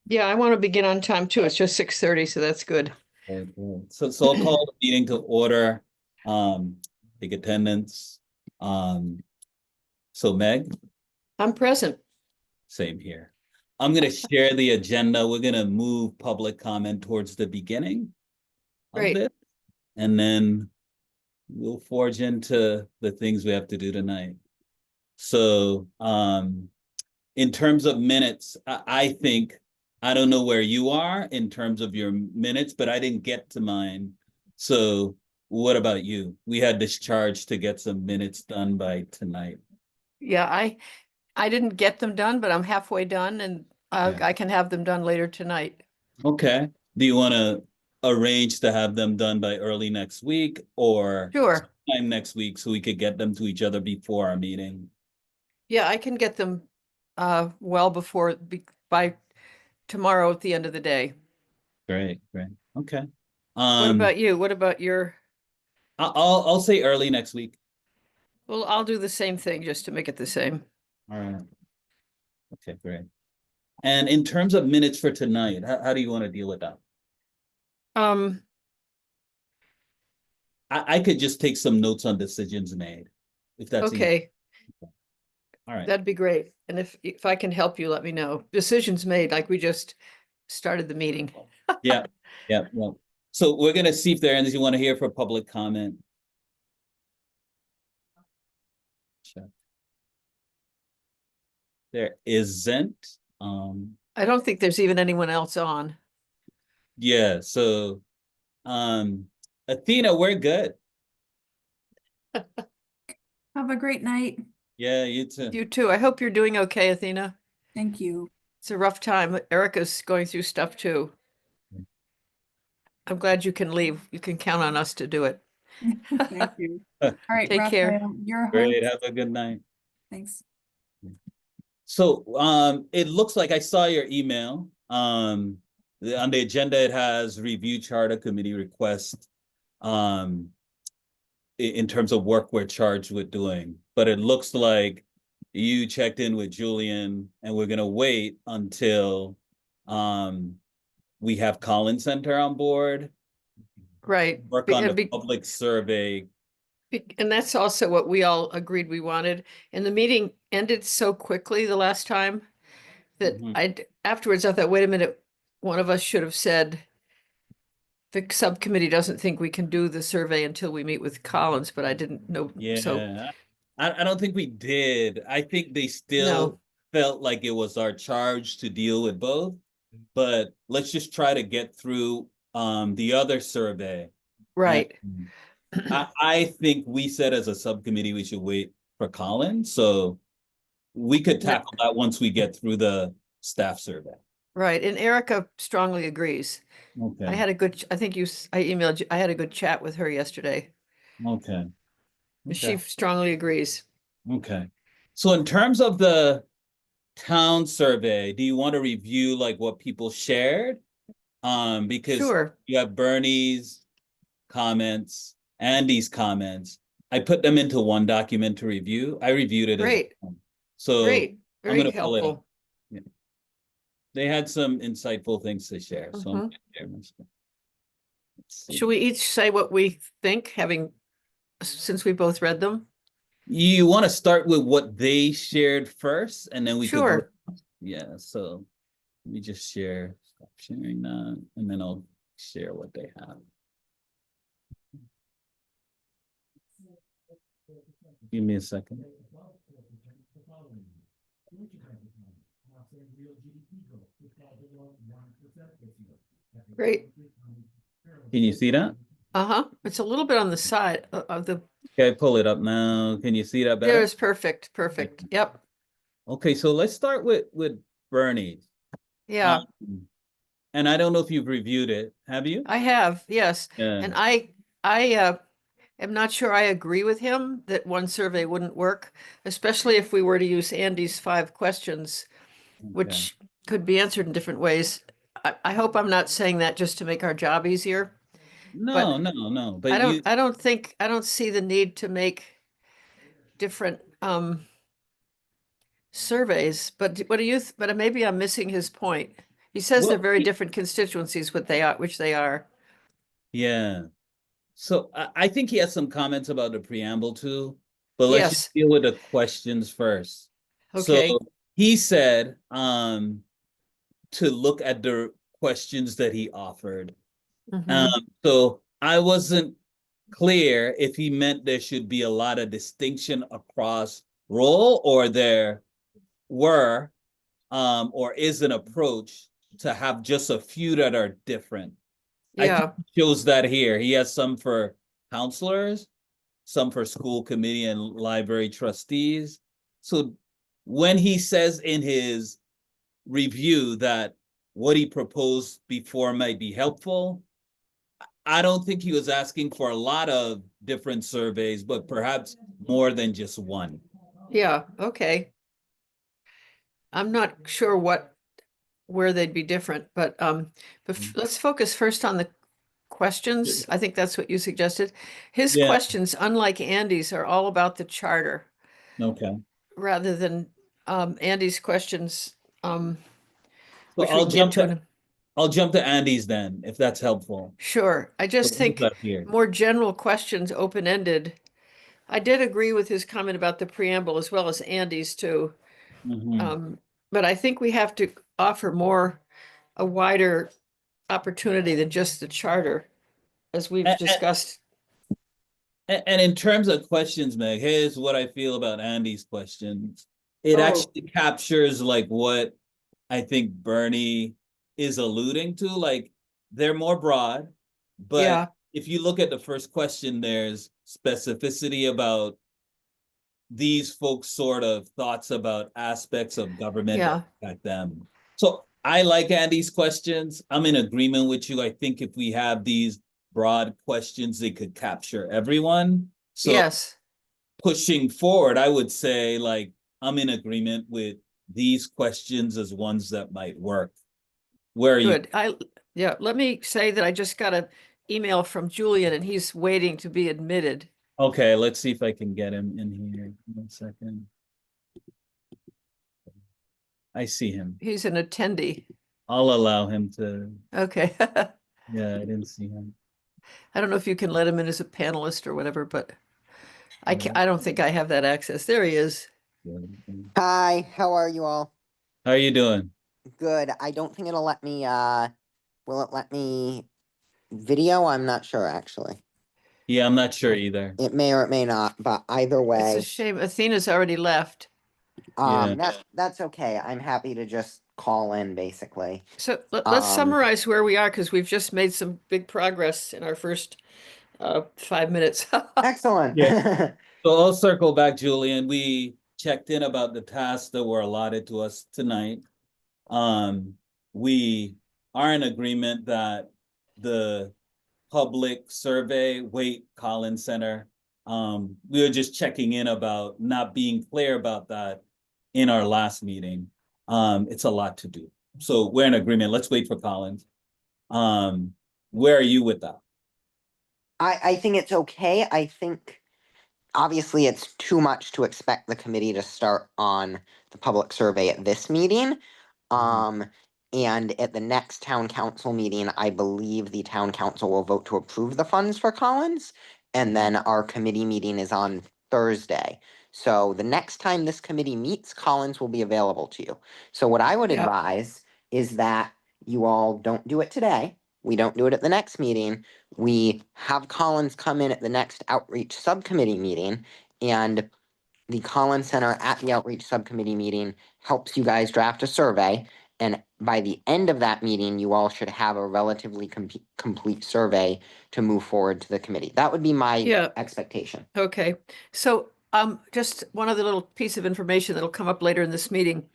Yeah, I want to begin on time too. It's just 6:30, so that's good. Okay, good. So I'll call the meeting to order. Take attendance. So Meg, I'm present. same here. I'm gonna share the agenda. We're gonna move public comment towards the beginning of Great. it, and then we'll forge into the things we have to do tonight. So, in terms of minutes, I think I don't know where you are in terms of your minutes, but I didn't get to mine. So, what about you? We had this charge to get some minutes done by tonight. Yeah, I didn't get them done, but I'm halfway done and Yeah. I can have them done later tonight. Okay. Do you want to arrange to have them done by early next week or Sure. sometime next week so we could get them to each other before our meeting? Yeah, I can get them well before by tomorrow at the end of the day. Great, great. Okay. What Um, about you? What about your I'll say early next week. Well, I'll do the same thing just to make it the same. All right. Okay, great. And in terms of minutes for tonight, how do you want to deal with that? Um, I could just take some notes on decisions made, if that's easy. okay, All right. that'd be great. And if I can help you, let me know. Decisions made, like we just started the meeting. Yeah, yeah. Well, so we're gonna see if there are any you want to hear for public comment. Check. There isn't. I don't think there's even anyone else on. Yeah, so Athena, we're good. Have a great night. Yeah, you too. You too. I hope you're doing okay, Athena. Thank you. It's a rough time. Erica's going through stuff too. I'm glad you can leave. You can count on us to do it. Thank you. All right, Take care. Raphael, you're a Great, host. have a good night. Thanks. So it looks like I saw your email. On the agenda, it has review charter committee request in terms of work we're charged with doing. But it looks like you checked in with Julian and we're gonna wait until we have Collins Center on board, Right. work on the public survey. And that's also what we all agreed we wanted. And the meeting ended so quickly the last time that afterwards I thought, wait a minute, one of us should have said the subcommittee doesn't think we can do the survey until we meet with Collins, but I didn't know. Yeah, So I don't think we did. I think they still no, felt like it was our charge to deal with both, but let's just try to get through the other survey. right. And I think we said as a subcommittee we should wait for Collins, so we could tackle that once we get through the staff survey. Right. And Erica strongly agrees. Okay. I emailed you, I had a good chat with her yesterday. Okay. She strongly agrees. Okay. So in terms of the town survey, do you want to review like what people shared? Because Sure. you have Bernie's comments, Andy's comments. I put them into one document to review. I reviewed it. Great. So Great. I'm Very gonna pull it up. helpful. Yeah. They had some insightful things to share. So I'm gonna share my screen. Should we each say what we think, since we both read them? You want to start with what they shared first, and then we could Sure. yeah, so let me just stop sharing that, and then I'll share what they have. Give me a second. Great. Can you see that? It's a little bit on the side of the. Okay, pull it up now. Can you see that better? There's perfect. Perfect. Yep. Okay, so let's start with Bernie. Yeah. And I don't know if you've reviewed it. Have you? I have, yes. Yeah. And I am not sure I agree with him that one survey wouldn't work, especially if we were to use Andy's 5 questions, which could be answered in different ways. I hope I'm not saying that just to make our job easier. No, no. But I don't see the need to make different surveys, but what do you, but maybe I'm missing his point. He says they're Well, very different constituencies, what they are, which they are. yeah. So I think he has some comments about the preamble too, but let's just Yes, deal with the questions first. So okay. he said to look at the questions that he offered. Um, Mhm. so I wasn't clear if he meant there should be a lot of distinction across role, or there were or is an approach to have just a few that are different. I think Yeah, he shows that here. He has some for counselors, some for school committee and library trustees. So when he says in his review that what he proposed before might be helpful, I don't think he was asking for a lot of different surveys, but perhaps more than just one. yeah, okay. I'm not sure where they'd be different, but let's focus first on the questions. I think that's what you suggested. His Yeah, questions, unlike Andy's, are all about the charter okay. rather than Andy's questions, So which we can get to in a. I'll jump to Andy's then, if that's helpful. Sure. I So just who's think up here? more general questions, open-ended. I did agree with his comment about the preamble as well as Andy's too. Mhm. But I think we have to offer a wider opportunity than just the charter, as we've And, discussed. and in terms of questions, Meg, here's what I feel about Andy's questions. It Oh, actually captures like what I think Bernie is alluding to. Like they're more broad, but yeah, if you look at the first question, there's specificity about these folks' sort of thoughts about aspects of government that yeah, impact them. So I like Andy's questions. I'm in agreement with you. I think if we have these broad questions, they could capture everyone. So yes, pushing forward, I would say like I'm in agreement with these questions as ones that might work. Where are you? good. Yeah, let me say that I just got an email from Julian and he's waiting to be admitted. Okay, let's see if I can get him in here. 1 second. I see him. He's an attendee. I'll allow him to. Okay. Yeah, I didn't see him. I don't know if you can let him in as a panelist or whatever, but Yeah. I don't think I have that access. There he is. Hi, how are you all? How are you doing? Good. I don't think it'll let me, will it let me video? I'm not sure, actually. Yeah, I'm not sure either. It may or it may not, but either It's a way, shame. Athena's already left. Yeah. that's okay. I'm happy to just call in, basically. So let's Um, summarize where we are because we've just made some big progress in our first 5 minutes. Excellent. Yeah. So I'll circle back, Julian. We checked in about the tasks that were allotted to us tonight. We are in agreement that the public survey, Wait Collins Center, we were just checking in about not being clear about that in our last meeting. It's a lot to do. So we're in agreement. Let's wait for Collins. Where are you with that? I think it's okay. I think obviously it's too much to expect the committee to start on the public survey at this meeting. Um, and at the next town council meeting, I believe the town council will vote to approve the funds for Collins. And then our committee meeting is on Thursday. So the next time this committee meets, Collins will be available to you. So what I would Yeah. advise is that you all don't do it today. We don't do it at the next meeting. We have Collins come in at the next outreach subcommittee meeting, and the Collins Center at the outreach subcommittee meeting helps you guys draft a survey. And by the end of that meeting, you all should have a relatively complete survey to move forward to the committee. That would be my Yeah. expectation. Okay. So just one other little piece of information that'll come up later in this meeting.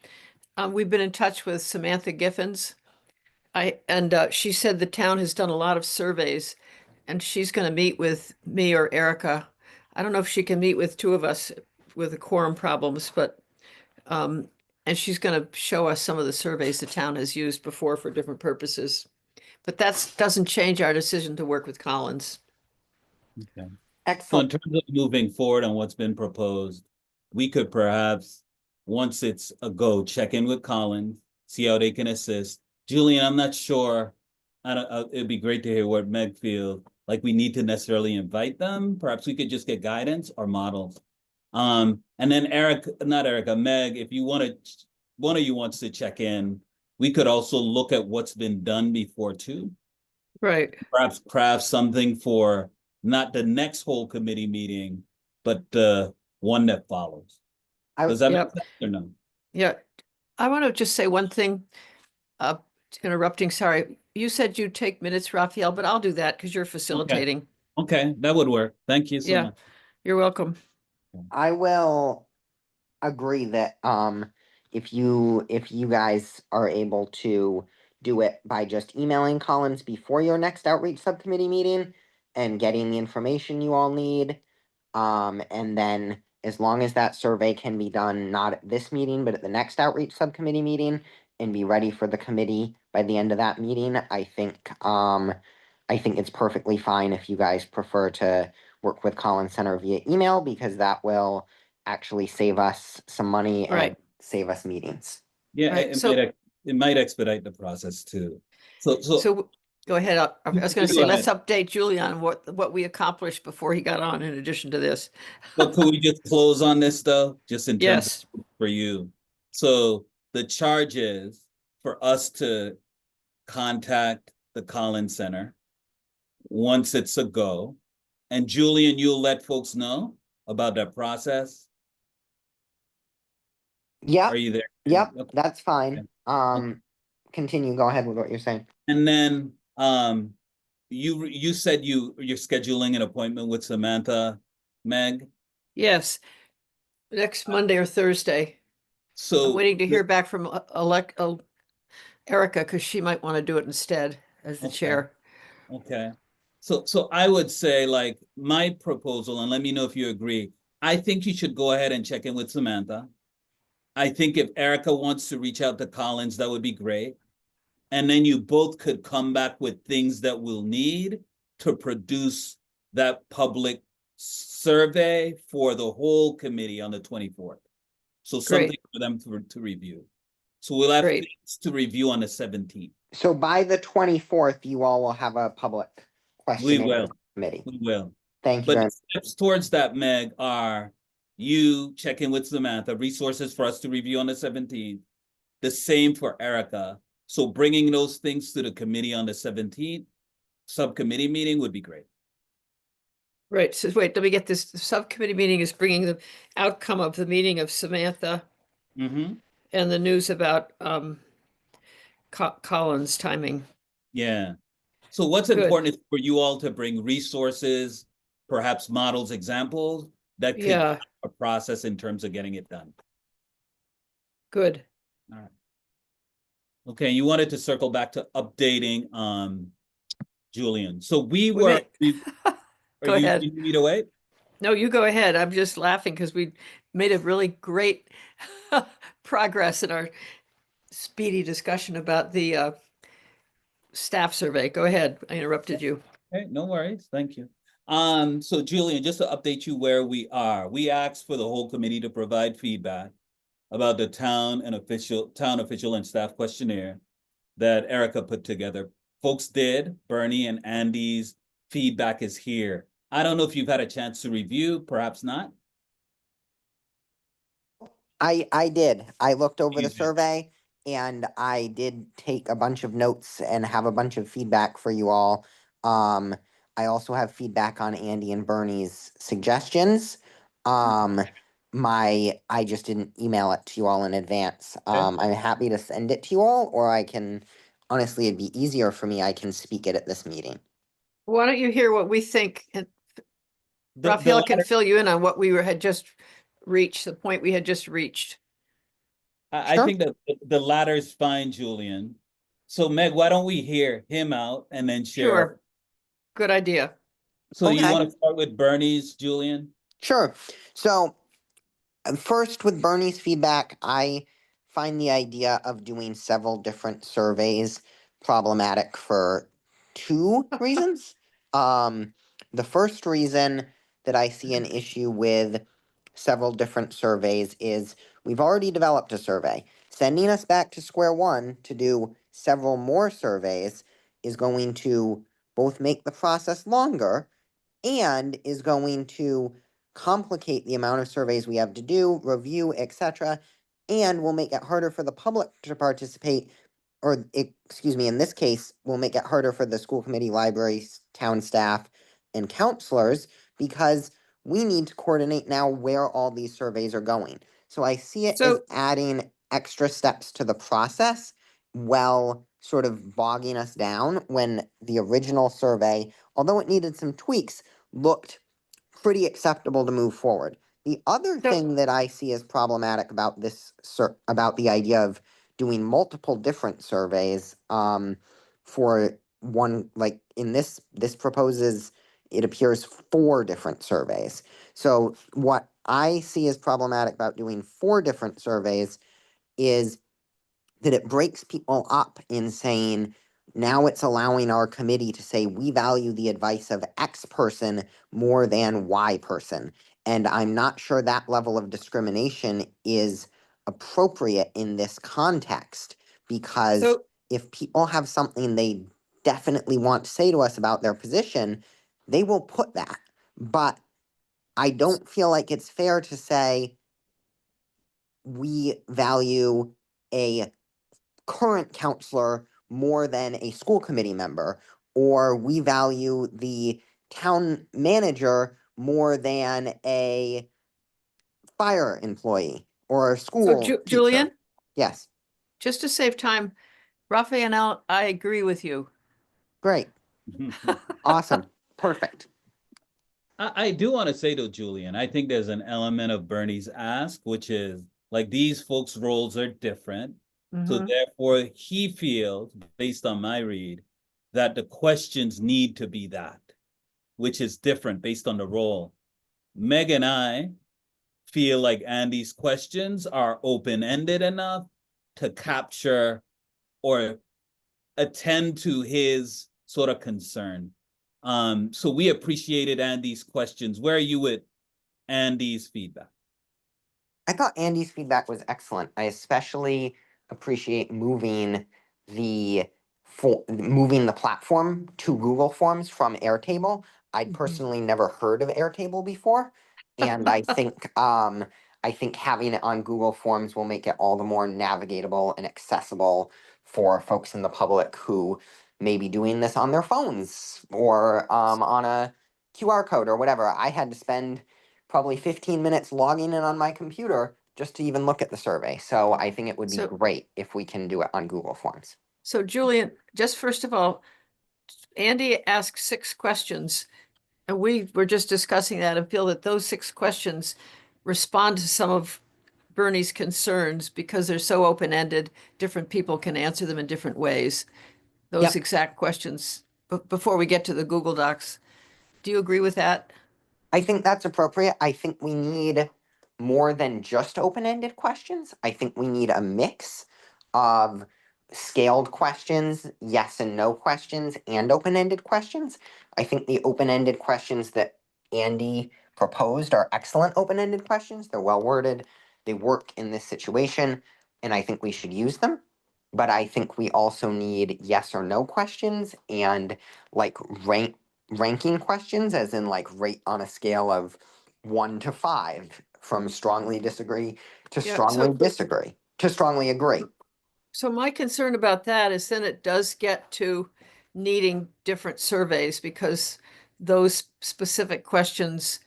We've been in touch with Samantha Giffens. She said the town has done a lot of surveys and she's going to meet with me or Erica. I don't know if she can meet with two of us with the quorum problems, but and she's going to show us some of the surveys the town has used before for different purposes. But that doesn't change our decision to work with Collins. Okay. So in Excellent. terms of moving forward on what's been proposed, we could perhaps once it's a go, check in with Colin, see how they can assist. Julian, I'm not sure. I don't, it'd be great to hear what Meg feels. Like we need to necessarily invite them. Perhaps we could just get guidance or models. And then Meg, if you want to, one of you wants to check in, we could also look at what's been done before too. Right. Perhaps craft something for not the next whole committee meeting, but the one that follows. I- Does that make Yep. sense or no? Yeah. I want to just say one thing, interrupting, sorry. You said you'd take minutes, Raphael, but I'll do that because you're facilitating. Okay, that would work. Thank you so Yeah. much. You're welcome. I will agree that if you guys are able to do it by just emailing Collins before your next outreach subcommittee meeting and getting the information you all need, and then as long as that survey can be done not at this meeting but at the next outreach subcommittee meeting and be ready for the committee by the end of that meeting, I think it's perfectly fine if you guys prefer to work with Collins Center via email, because that will actually save us some money and Right. save us meetings. Yeah, Right, so- it might expedite the process too. So So go ahead. I was going to Go say, let's ahead. update Julian on what we accomplished before he got on in addition to this. But could we just close on this though, just in terms Yes, of for you? So the charge is for us to contact the Collins Center once it's a go. And Julian, you'll let folks know about that process. Yep, Are you there? yep, Okay. that's fine. Continue, go ahead with what you're saying. And then you said you're scheduling an appointment with Samantha, Meg. yes. Next Monday or Thursday. So I'm waiting to hear back from Erica because she might want to do it instead as the Okay. chair. Okay. So I would say like my proposal, and let me know if you agree. I think you should go ahead and check in with Samantha. I think if Erica wants to reach out to Collins, that would be great. And then you both could come back with things that we'll need to produce that public survey for the whole committee on the 24th. So something Great. for them to review. So we'll have Great. things to review on the 17th. So by the 24th, you all will have a public We question will. committee. We will. Thank you But very the much. steps towards that, Meg, are you check in with Samantha, resources for us to review on the 17th. The same for Erica. So bringing those things to the committee on the 17th, subcommittee meeting would be great. Right. So wait, let me get this. The subcommittee meeting is bringing the outcome of the meeting of Samantha Mm-hmm. and the news about Collins timing. Yeah. So what's Good. important is for you all to bring resources, perhaps models, examples that could Yeah. a process in terms of getting it done. Good. All right. Okay, you wanted to circle back to updating Julian. So we Wait a were minute. are Go ahead. you need to wait? No, you go ahead. I'm just laughing because we made a really great progress in our speedy discussion about the staff survey. Go ahead. I interrupted you. Okay, no worries. Thank you. So Julian, just to update you where we are, we asked for the whole committee to provide feedback about the town official and staff questionnaire that Erica put together. Folks did. Bernie and Andy's feedback is here. I don't know if you've had a chance to review, perhaps not. I did. I looked over You the did. survey and I did take a bunch of notes and have a bunch of feedback for you all. I also have feedback on Andy and Bernie's suggestions. I just didn't email it to you all in advance. I'm happy to send it to you all, or I can, honestly, it'd be easier for me. I can speak it at this meeting. Why don't you hear what we think? And The Raphael can letter- fill you in on what had just reached, the point we had just reached. I Sure. think that the latter is fine, Julian. So Meg, why don't we hear him out and then share? Sure. Good idea. So you Okay. want to start with Bernie's, Julian? Sure. So, first, with Bernie's feedback, I find the idea of doing several different surveys problematic for two reasons. The first reason that I see an issue with several different surveys is we've already developed a survey. Sending us back to square one to do several more surveys is going to both make the process longer and is going to complicate the amount of surveys we have to do, review, etc., and will make it harder for the public to participate, or excuse me, in this case, will make it harder for the school committee, libraries, town staff, and counselors because we need to coordinate now where all these surveys are going. So I see it as So, adding extra steps to the process while sort of bogging us down when the original survey, although it needed some tweaks, looked pretty acceptable to move forward. The other so, thing that I see as problematic about this about the idea of doing multiple different surveys for one, like in this proposes, it appears 4 different surveys. So what I see as problematic about doing 4 different surveys is that it breaks people up in saying, now it's allowing our committee to say we value the advice of X person more than Y person. And I'm not sure that level of discrimination is appropriate in this context because so, if people have something they definitely want to say to us about their position, they will put that. But I don't feel like it's fair to say we value a current counselor more than a school committee member, or we value the town manager more than a fire employee or a so school teacher. Julian, Yes, just to save time, Raphael, I agree with you. great, awesome, perfect. I do want to say though, Julian, I think there's an element of Bernie's ask, which is like these folks' roles are different. So Mhm. therefore, he feels, based on my read, that the questions need to be that, which is different based on the role. Meg and I feel like Andy's questions are open-ended enough to capture or attend to his sort of concern. So we appreciated Andy's questions. Where are you with Andy's feedback? I thought Andy's feedback was excellent. I especially appreciate moving the platform to Google Forms from Airtable. I'd personally never heard of Airtable before, and I think having it on Google Forms will make it all the more navigatable and accessible for folks in the public who may be doing this on their phones or on a QR code or whatever. I had to spend probably 15 minutes logging in on my computer just to even look at the survey. So I think it would be So- great if we can do it on Google Forms. So Julian, just first of all, Andy asked 6 questions, and we were just discussing that and feel that those 6 questions respond to some of Bernie's concerns because they're so open-ended, different people can answer them in different ways. Those Yep. exact questions, before we get to the Google Docs. Do you agree with that? I think that's appropriate. I think we need more than just open-ended questions. I think we need a mix of scaled questions, yes and no questions, and open-ended questions. I think the open-ended questions that Andy proposed are excellent open-ended questions. They're well worded, they work in this situation, and I think we should use them. But I think we also need yes or no questions and like ranking questions, as in like rate on a scale of 1 to 5, from strongly disagree to Yeah, strongly disagree to strongly agree. So my concern about that is then it does get to needing different surveys because those specific questions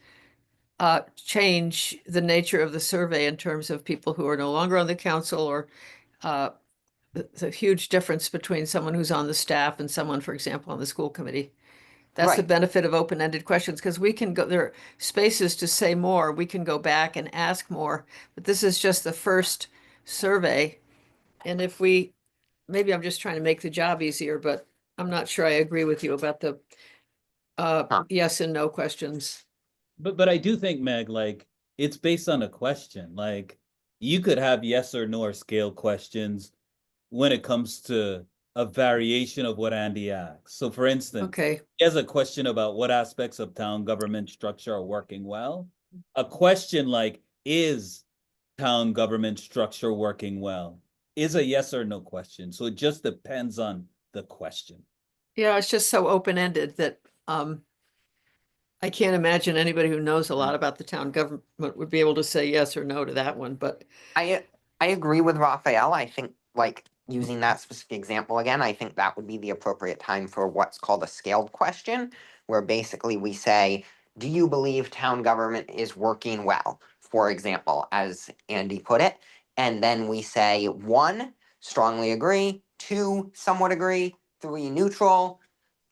change the nature of the survey in terms of people who are no longer on the council or the huge difference between someone who's on the staff and someone, for example, on the school committee. That's the Right. benefit of open-ended questions because we can go, there are spaces to say more. We can go back and ask more, but this is just the first survey. And if we, maybe I'm just trying to make the job easier, but I'm not sure I agree with you about the Huh. yes and no questions. But I do think, Meg, like it's based on a question. Like you could have yes or no or scale questions when it comes to a variation of what Andy asks. So for instance, Okay, he has a question about what aspects of town government structure are working well. a question like, is town government structure working well? Is a yes or no question. So it just depends on the question. Yeah, it's just so open-ended that I can't imagine anybody who knows a lot about the town government would be able to say yes or no to that one, but I agree with Raphael. I think like using that specific example again, I think that would be the appropriate time for what's called a scaled question, where basically we say, do you believe town government is working well? For example, as Andy put it, and then we say 1, strongly agree, 2, somewhat agree, 3, neutral,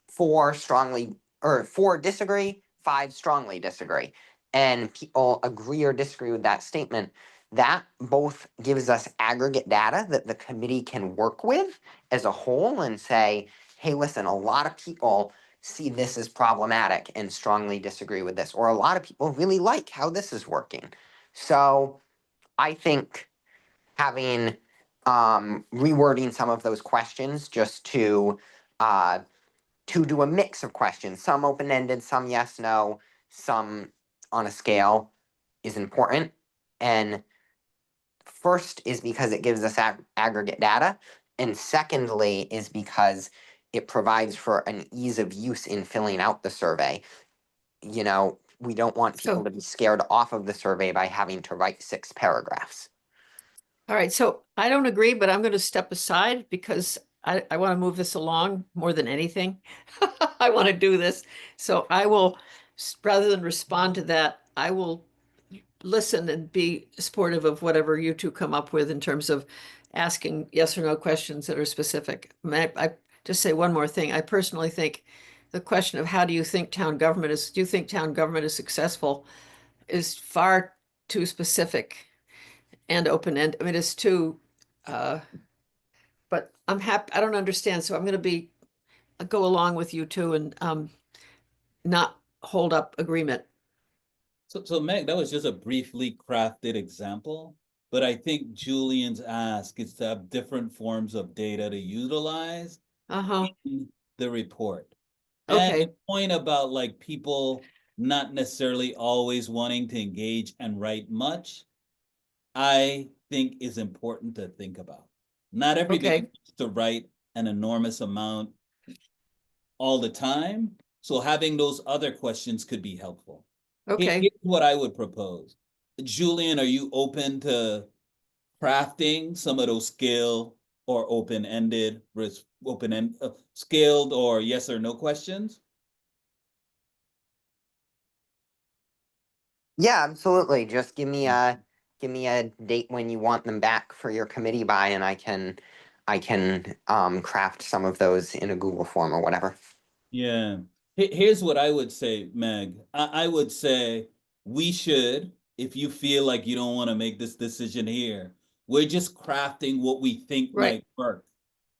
4 strongly or 4 disagree, 5 strongly disagree. And people agree or disagree with that statement. That both gives us aggregate data that the committee can work with as a whole and say, hey, listen, a lot of people see this as problematic and strongly disagree with this, or a lot of people really like how this is working. So I think having rewording some of those questions just to do a mix of questions, some open-ended, some yes, no, some on a scale is important. And first is because it gives us aggregate data. And secondly is because it provides for an ease of use in filling out the survey. You know, we don't want people So- to be scared off of the survey by having to write 6 paragraphs. all right, so I don't agree, but I'm going to step aside because I want to move this along more than anything. I want to do this. So I will, rather than respond to that, I will listen and be supportive of whatever you two come up with in terms of asking yes or no questions that are specific. I just say one more thing. I personally think the question of how do you think town government is, do you think town government is successful is far too specific and open-ended. I mean, it's too, but I'm happy, I don't understand, so I'm gonna go along with you too and not hold up agreement. So Meg, that was just a briefly crafted example, but I think Julian's ask is to have different forms of data to utilize Uh-huh, in the report. And the okay, point about like people not necessarily always wanting to engage and write much, I think is important to think about. Not everybody okay, wants to write an enormous amount all the time. So having those other questions could be helpful. okay. Here's what I would propose. Julian, are you open to crafting some of those scale or open-ended, open-end, scaled or yes or no questions? Yeah, absolutely. Just give me a date when you want them back for your committee by, and I can craft some of those in a Google form or whatever. Yeah. Here's what I would say, Meg. I would say we should, if you feel like you don't want to make this decision here, we're just crafting what we think Right, might work.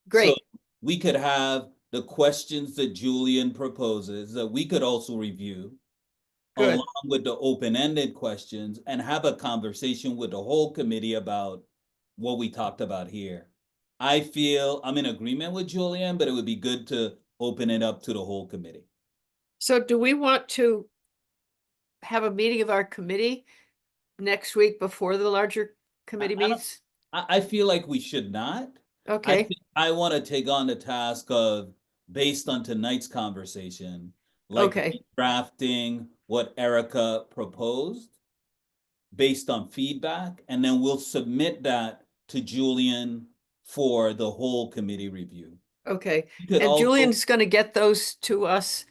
So great, we could have the questions that Julian proposes that we could also review good. along with the open-ended questions and have a conversation with the whole committee about what we talked about here. I feel I'm in agreement with Julian, but it would be good to open it up to the whole committee. So do we want to have a meeting of our committee next week before the larger committee I don't, meets? I feel like we should not. I Okay, think I want to take on the task of, based on tonight's conversation, like okay, drafting what Erica proposed based on feedback, and then we'll submit that to Julian for the whole committee review. okay. You could And also, Julian's gonna get those to us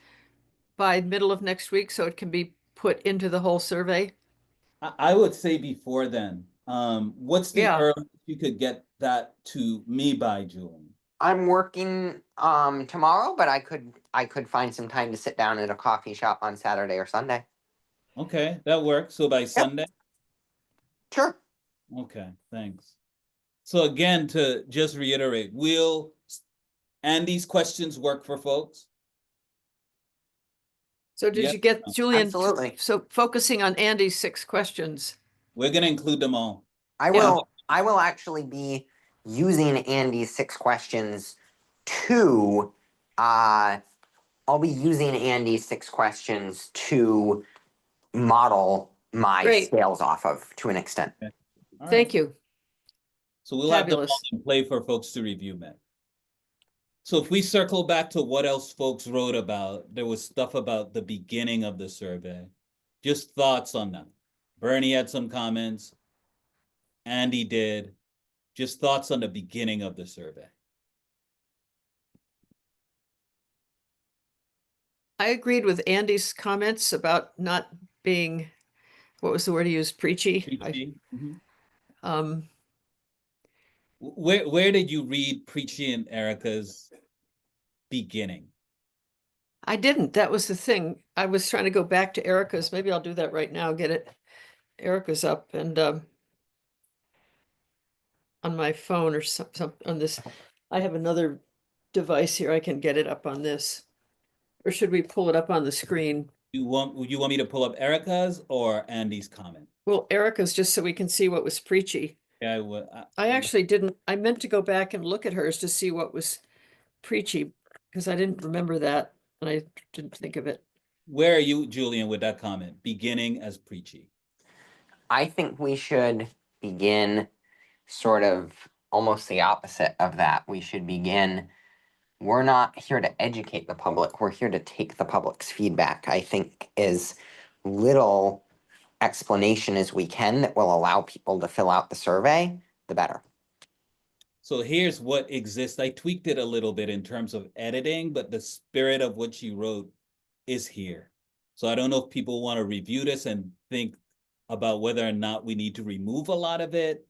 by middle of next week, so it can be put into the whole survey? I would say before then, what's the Yeah, earliest you could get that to me by, Julian? I'm working tomorrow, but I could find some time to sit down at a coffee shop on Saturday or Sunday. Okay, that works. So by Yep, Sunday? sure. Okay, thanks. So again, to just reiterate, Andy's questions work for folks? so did Yes. you get Julian, Absolutely. so focusing on Andy's 6 questions? We're gonna include them all. Yeah. I will actually be using Andy's 6 questions to I'll be using Andy's 6 questions to model my Great. scales off of to an extent. All right. Thank you. So we'll have them all Fabulous. in play for folks to review, Matt. So if we circle back to what else folks wrote about, there was stuff about the beginning of the survey. Just thoughts on that. Bernie had some comments. Andy did. Just thoughts on the beginning of the survey. I agreed with Andy's comments about not being, what was the word he used, preachy? Preachy? Mhm. Um, Where did you read Preachy and Erica's beginning? I didn't. That was the thing. I was trying to go back to Erica's. Maybe I'll do that right now, get it. Erica's up and on my phone or some on this. I have another device here. I can get it up on this. Or should we pull it up on the screen? You want me to pull up Erica's or Andy's comment? Well, Erica's just so we can see what was preachy. Yeah, I would. I actually didn't, I meant to go back and look at hers to see what was preachy because I didn't remember that and I didn't think of it. Where are you, Julian, with that comment? Beginning as preachy. I think we should begin sort of almost the opposite of that. We should begin, we're not here to educate the public, we're here to take the public's feedback. I think as little explanation as we can that will allow people to fill out the survey, the better. So here's what exists. I tweaked it a little bit in terms of editing, but the spirit of what you wrote is here. So I don't know if people want to review this and think about whether or not we need to remove a lot of it,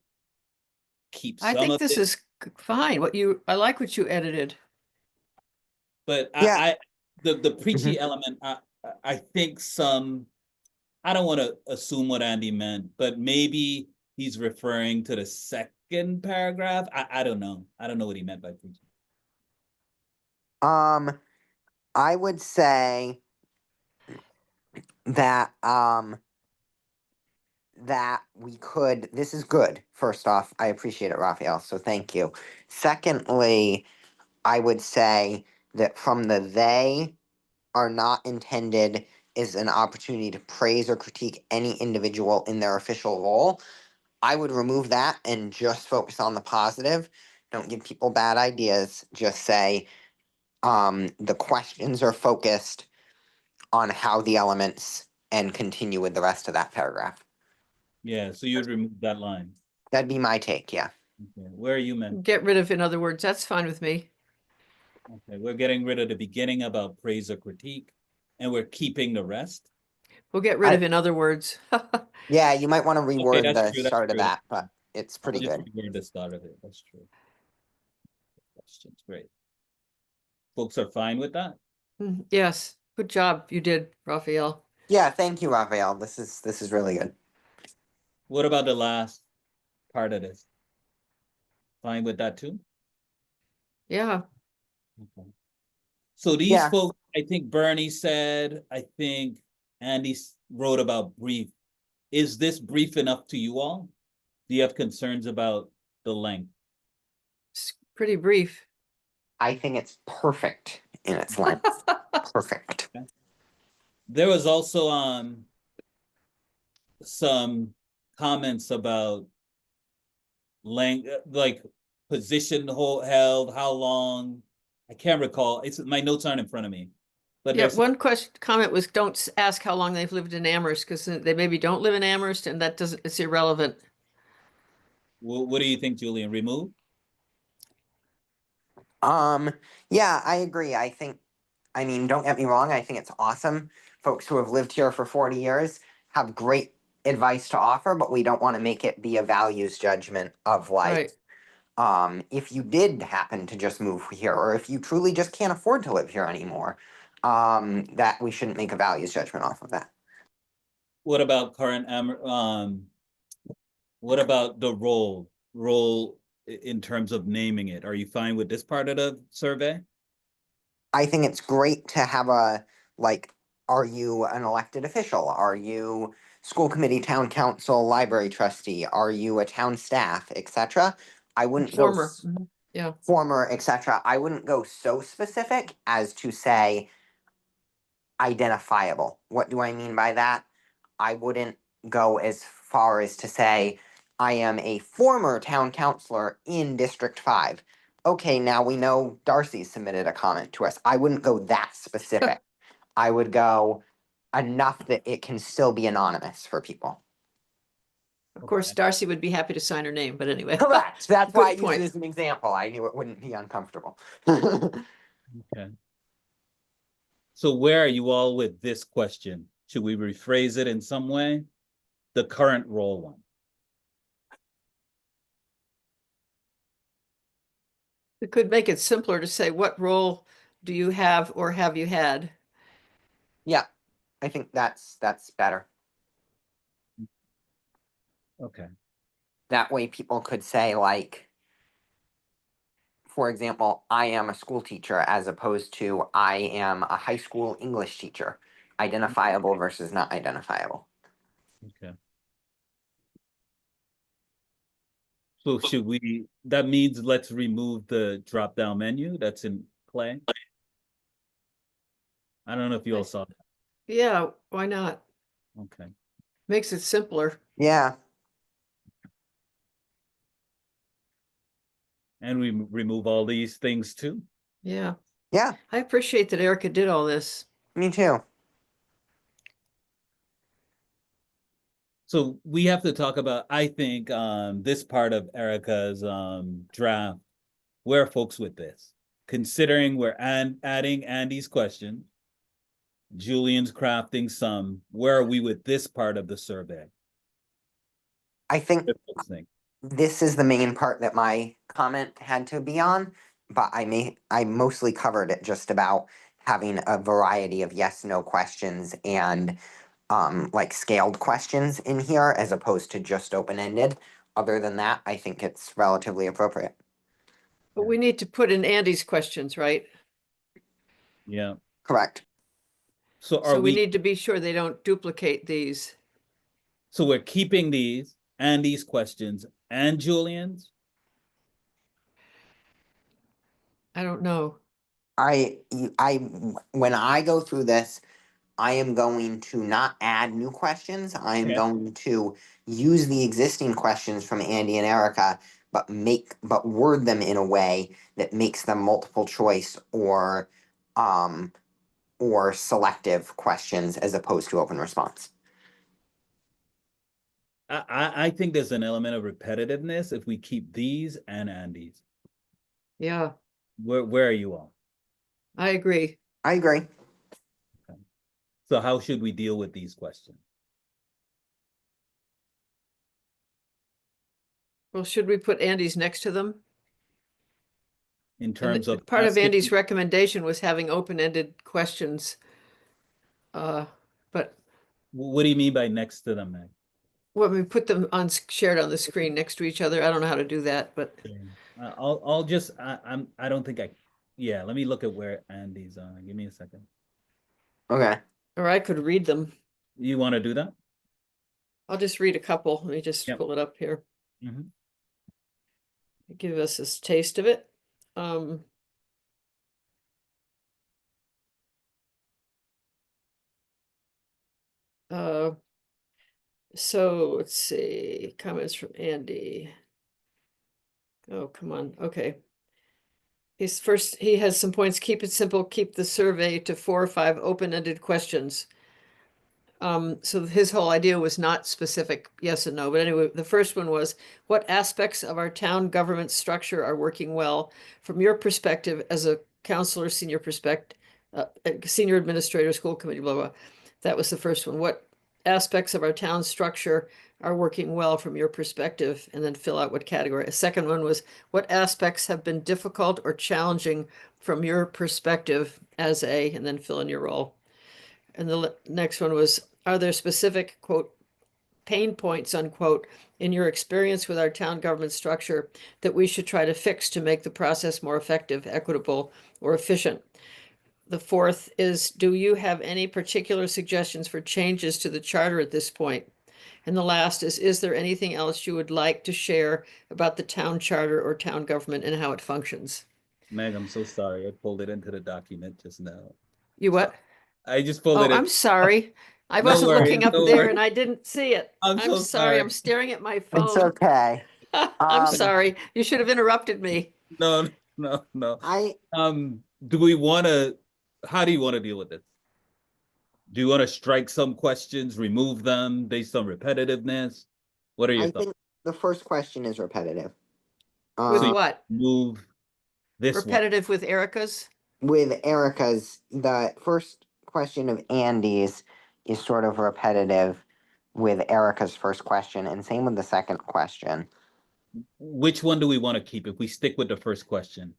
keep I some think of this it. is fine. I like what you edited. But Yeah. the preachy element, I think I don't want to assume what Andy meant, but maybe he's referring to the second paragraph. I don't know. I don't know what he meant by preachy. I would say that that we could, this is good. First off, I appreciate it, Raphael, so thank you. Secondly, I would say that from the they are not intended as an opportunity to praise or critique any individual in their official role. I would remove that and just focus on the positive. Don't give people bad ideas. Just say the questions are focused on how the elements and continue with the rest of that paragraph. Yeah, so you'd remove that line. That'd be my take, yeah. Okay, where are you, man? Get rid of, in other words, that's fine with me. Okay, we're getting rid of the beginning about praise or critique, and we're keeping the rest. We'll get rid of, in other words. Yeah, you might want to reword that's the true, that's start of true. that, but it's pretty Just good. reword the start of it. That's true. Questions, great. Folks are fine with that? Yes, good job. You did, Raphael. Yeah, thank you, Raphael. This is really good. What about the last part of this? Fine with that too? Yeah. Okay. So these Yeah. folks, I think Bernie said, I think Andy wrote about brief. Is this brief enough to you all? Do you have concerns about the length? It's pretty brief. I think it's perfect in its length. Perfect. There was also some comments about length, like position held, how long. I can't recall. It's my notes aren't in front of me. But Yeah, there's one comment was don't ask how long they've lived in Amherst because they maybe don't live in Amherst and that doesn't, it's irrelevant. what do you think, Julian? Remove? Yeah, I agree. I mean, don't get me wrong, I think it's awesome. Folks who have lived here for 40 years have great advice to offer, but we don't want to make it be a values judgment of like, Right. if you did happen to just move here, or if you truly just can't afford to live here anymore, that we shouldn't make a values judgment off of that. What about what about the role in terms of naming it? Are you fine with this part of the survey? I think it's great to have are you an elected official? Are you school committee, town council, library trustee? Are you a town staff, etc.? I wouldn't Former. go Yeah. former, etc. I wouldn't go so specific as to say identifiable. What do I mean by that? I wouldn't go as far as to say, I am a former town councilor in District 5. Okay, now we know Darcy submitted a comment to us. I wouldn't go that specific. I would go enough that it can still be anonymous for people. Of course, Darcy would be happy to sign her name, but anyway. Correct. That's Good why I used point. it as an example. I knew it wouldn't be uncomfortable. Okay. So where are you all with this question? Should we rephrase it in some way? The current role one. We could make it simpler to say, what role do you have or have you had? Yeah, I think that's better. Okay. That way people could say, like, for example, I am a school teacher as opposed to I am a high school English teacher. Identifiable versus not identifiable. Okay. So should we, that means let's remove the drop down menu that's in play? I don't know if you all saw that. Yeah, why not? Okay. Makes it simpler. Yeah, And we remove all these things too? Yeah. yeah, I appreciate that Erica did all this. me too. So we have to talk about, I think, this part of Erica's draft. Where are folks with this? Considering we're adding Andy's question, Julian's crafting some, where are we with this part of the survey? I think What do folks think? this is the main part that my comment had to be on, but I mostly covered it just about having a variety of yes, no questions and like scaled questions in here as opposed to just open-ended. Other than that, I think it's relatively appropriate. But we need to put in Andy's questions, right? Yeah. Correct. So are So we we, need to be sure they don't duplicate these. so we're keeping these Andy's questions and Julian's? I don't know. When I go through this, I am going to not add new questions. I am Okay. going to use the existing questions from Andy and Erica, but word them in a way that makes them multiple choice or selective questions as opposed to open response. I think there's an element of repetitiveness if we keep these and Andy's. Yeah, Where are you all? I agree. I agree. So how should we deal with these questions? Well, should we put Andy's next to them? In And terms of part of asking- Andy's recommendation was having open-ended questions. But What do you mean by next to them, Meg? when we put them on shared on the screen next to each other, I don't know how to do that, but I'll just I don't think yeah, let me look at where Andy's on. Give me a second. Okay. or I could read them. You want to do that? I'll just read a couple. Let me just Yep. pull it up here. Mhm. Give us a taste of it. So let's see, comments from Andy. Oh, come on. Okay. He has some points. Keep it simple. Keep the survey to 4 or 5 open-ended questions. So his whole idea was not specific yes and no, but anyway, the first one was, what aspects of our town government structure are working well from your perspective as a counselor, senior senior administrator, school committee, blah, blah. That was the first one. What aspects of our town structure are working well from your perspective, and then fill out what category. A second one was, what aspects have been difficult or challenging from your perspective as and then fill in your role. And the next one was, are there specific, quote, pain points, unquote, in your experience with our town government structure that we should try to fix to make the process more effective, equitable, or efficient? The fourth is, do you have any particular suggestions for changes to the charter at this point? And the last is there anything else you would like to share about the town charter or town government and how it functions? Meg, I'm so sorry. I pulled it into the document just now. You what? I just pulled Oh, it in. I'm sorry. I No wasn't worries, looking up no there worries. and I didn't see it. I'm I'm so sorry, I'm sorry. staring at my It's phone. okay. I'm Um, sorry. You should have interrupted me. No, no, no. I Do we want to, how do you want to deal with this? Do you want to strike some questions, remove them based on repetitiveness? What are your I thoughts? think the first question is repetitive. With So you what? move this one. Repetitive with Erica's? With Erica's, the first question of Andy's is sort of repetitive with Erica's first question, and same with the second question. Which one do we want to keep if we stick with the first question?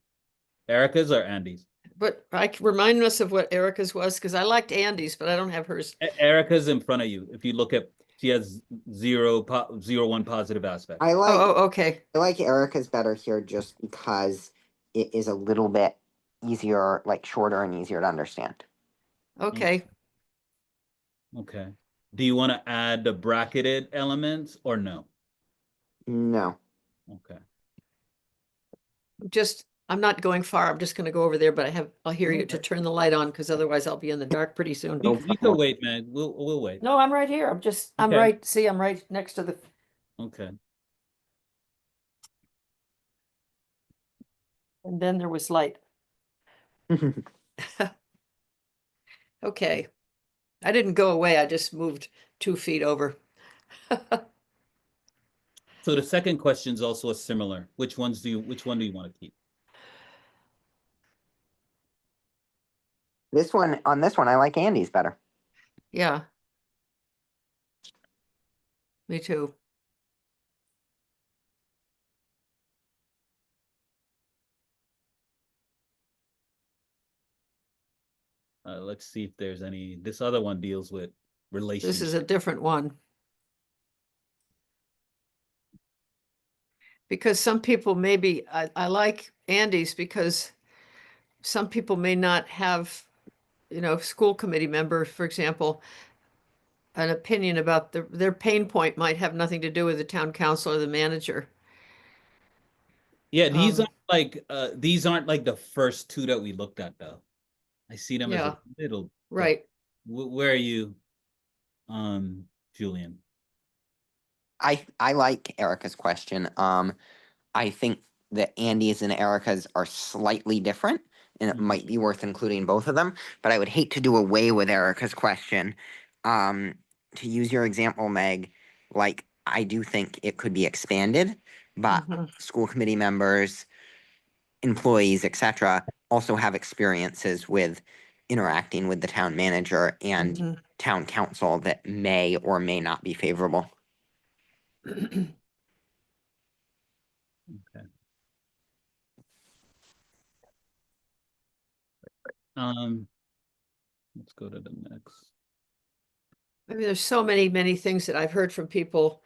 Erica's or Andy's? But remind us of what Erica's was, because I liked Andy's, but I don't have hers. Erica's in front of you. If you look at, she has 1 positive aspect. I like Okay. I like Erica's better here just because it is a little bit easier, like shorter and easier to understand. Okay. Okay. Do you want to add the bracketed elements or no? No. Okay. I'm not going far. I'm just going to go over there, but I'll hear you to turn the light on because otherwise I'll be in the dark pretty soon. No You can wait, man. We'll wait. No, I'm right here. I'm Okay. right. See, I'm right next to the, Okay. and then there was light. Okay. I didn't go away. I just moved 2 feet over. So the second question is also a similar. Which one do you want to keep? This one, I like Andy's better. Yeah. Me too. Let's see if there's any. This other one deals with This relationships. is a different one. Because some people maybe, I like Andy's because some people may not have, school committee members, for example, an opinion about their pain point might have nothing to do with the town council or the manager. Yeah, these Um, aren't like the first two that we looked at though. I see them as Yeah. a little. Right. Where are you, Julian? I like Erica's question. I think that Andy's and Erica's are slightly different, and it might be worth including both of them. But I would hate to do away with Erica's question. To use your example, Meg, like I do think it could be expanded, but Mhm. school committee members, employees, etc., also have experiences with interacting with the town manager and Mhm. town council that may or may not be favorable. Okay. Let's go to the next. I mean, there's so many things that I've heard from people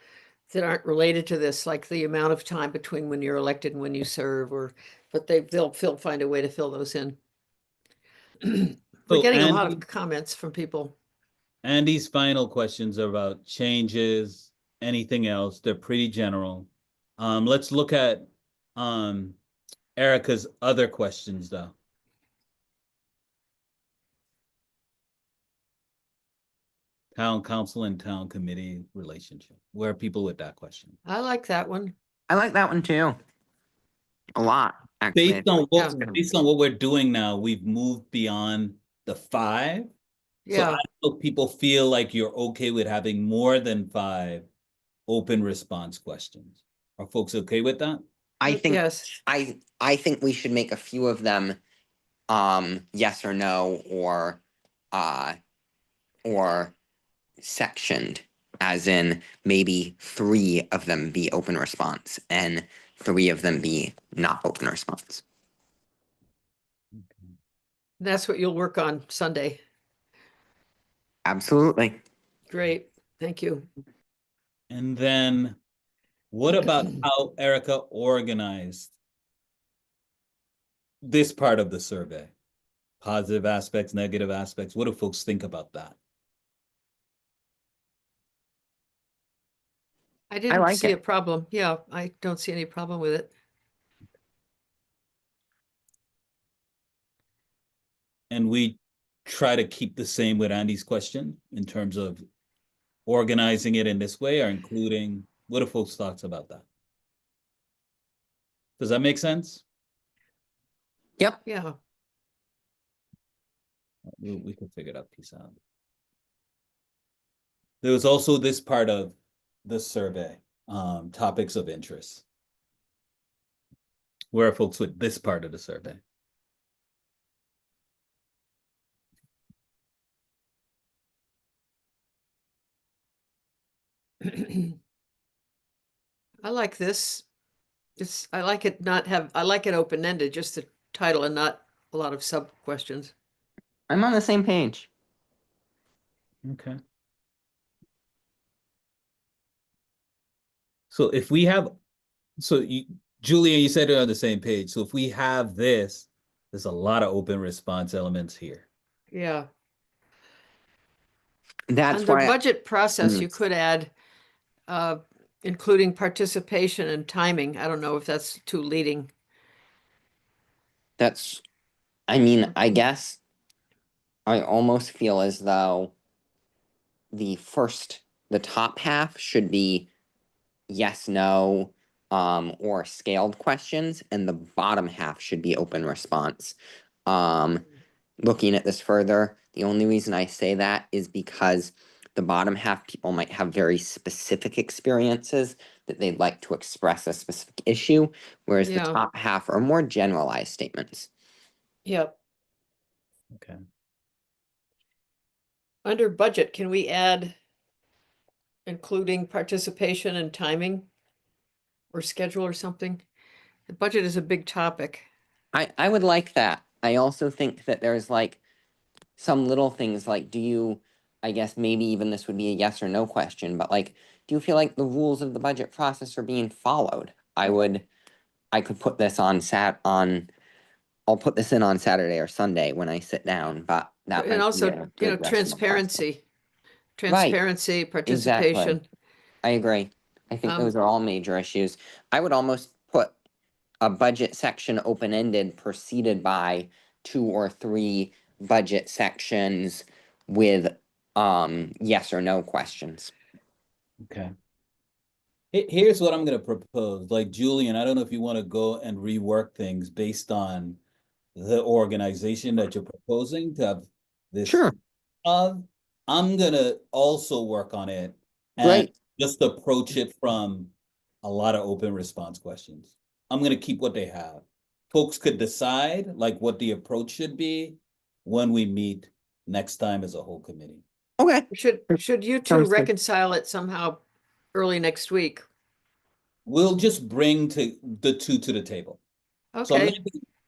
that aren't related to this, like the amount of time between when you're elected and when you serve, but they'll find a way to fill those in. We're So getting a lot of comments from people. Andy's final questions are about changes, anything else. They're pretty general. Let's look at Erica's other questions though. Town council and town committee relationship. Where are people with that question? I like that one. I like that one too. A lot, actually. Based on what we're doing now, we've moved beyond the 5. So I Yeah, don't know if people feel like you're okay with having more than 5 open response questions. Are folks okay with that? I think yes. I think we should make a few of them yes or no or sectioned, as in maybe 3 of them be open response and 3 of them be not open response. That's what you'll work on Sunday. Absolutely. Great. Thank you. And then what about how Erica organized this part of the survey? Positive aspects, negative aspects. What do folks think about that? I didn't like see it. a problem. Yeah, I don't see any problem with it. And we try to keep the same with Andy's question in terms of organizing it in this way or including, what are folks' thoughts about that? Does that make sense? Yep. Yeah, We can figure that piece out. There was also this part of the survey, topics of interest. Where are folks with this part of the survey? I like this. I like it I like it open-ended, just the title and not a lot of sub-questions. I'm on the same page. Okay. So if we have, Julia, you said it on the same page. So if we have this, there's a lot of open response elements here. Yeah. That's Under why budget process, Mm. you could add, including participation and timing. I don't know if that's too leading. that's, I mean, I guess I almost feel as though the top half should be yes, no, or scaled questions, and the bottom half should be open response. Looking at this further, the only reason I say that is because the bottom half people might have very specific experiences that they'd like to express a specific issue, whereas the Yeah. top half are more generalized statements. Yep. Okay. Under budget, can we add including participation and timing or schedule or something? The budget is a big topic. I would like that. I also think that there's like some little things like, I guess maybe even this would be a yes or no question, but like, do you feel like the rules of the budget process are being followed? I could put this I'll put this in on Saturday or Sunday when I sit down, but that And might be also, a good rest of the process. transparency, participation. I agree. I think those are all major issues. I would almost put a budget section open-ended preceded by 2 or 3 budget sections with yes or no questions. Okay. Here's what I'm going to propose. Like Julian, I don't know if you want to go and rework things based on the organization that you're proposing to have this. Sure. I'm going to also work on it and Great. just approach it from a lot of open response questions. I'm going to keep what they have. Folks could decide like what the approach should be when we meet next time as a whole committee. Okay. Should you two Sounds good. reconcile it somehow early next week? We'll just bring the two to the table. So Okay,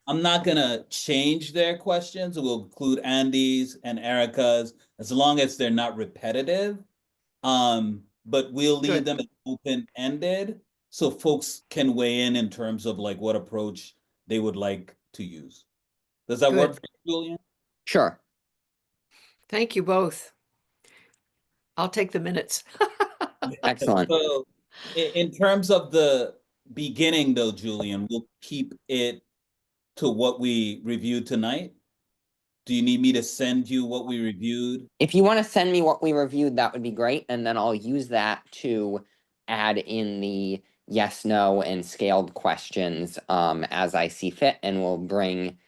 I'm not gonna change their questions. We'll include Andy's and Erica's as long as they're not repetitive. But we'll leave Good. them open-ended so folks can weigh in terms of like what approach they would like to use. Does that work Good. for you, Julian? Sure. Thank you both. I'll take the minutes. Excellent. So in terms of the beginning though, Julian, we'll keep it to what we reviewed tonight. Do you need me to send you what we reviewed? If you want to send me what we reviewed, that would be great, and then I'll use that to add in the yes, no, and scaled questions as I see fit, and we'll bring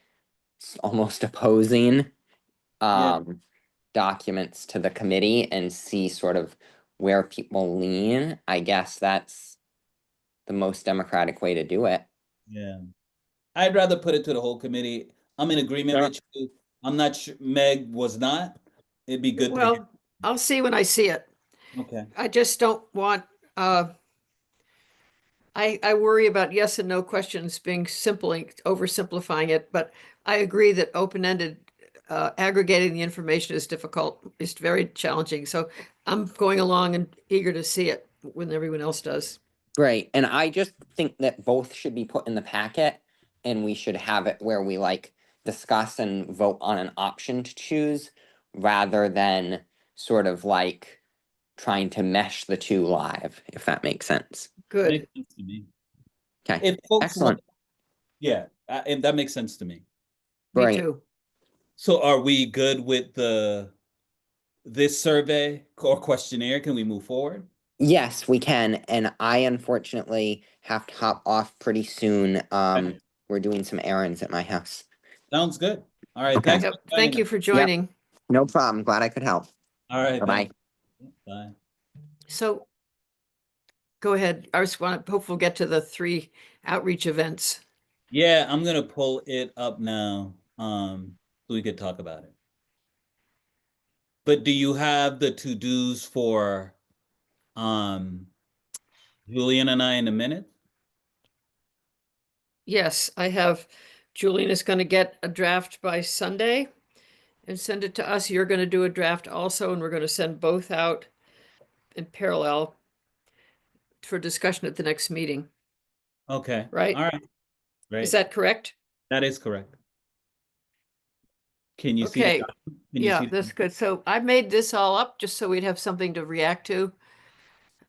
almost opposing documents to the committee and see sort of where people lean. I guess that's the most democratic way to do it. Yeah. I'd rather put it to the whole committee. I'm in agreement Sure. with you. I'm not sure, Meg was not. It'd be good to hear. Well, I'll see when I see it. Okay. I just don't want, I worry about yes and no questions being oversimplifying it, but I agree that open-ended, aggregating the information is difficult. It's very challenging. So I'm going along and eager to see it when everyone else does. Great, and I just think that both should be put in the packet, and we should have it where we like discuss and vote on an option to choose, rather than sort of like trying to mesh the two live, if that makes sense. Good. Makes sense to me. Okay, If folks excellent. want, yeah, and that makes sense to me. Me Great. too. So are we good with this survey or questionnaire? Can we move forward? Yes, we can, and I unfortunately have to hop off pretty soon. Okay. We're doing some errands at my house. Sounds good. All right, Okay. thanks Yep, for joining thank you us. for joining. No problem. Glad I could help. All right, Bye-bye. bye. So go ahead. I just want to hope we'll get to the 3 outreach events. Yeah, I'm gonna pull it up now, so we could talk about it. But do you have the to-dos for um Julian and I in a minute? Yes, I have, Julian is going to get a draft by Sunday and send it to us. You're going to do a draft also, and we're going to send both out in parallel for discussion at the next meeting, Okay. right? All right. Is Great. that correct? That is correct. Can you see the Okay, document? Can you yeah, see the that's good. So I made this all up just so we'd have something to react to.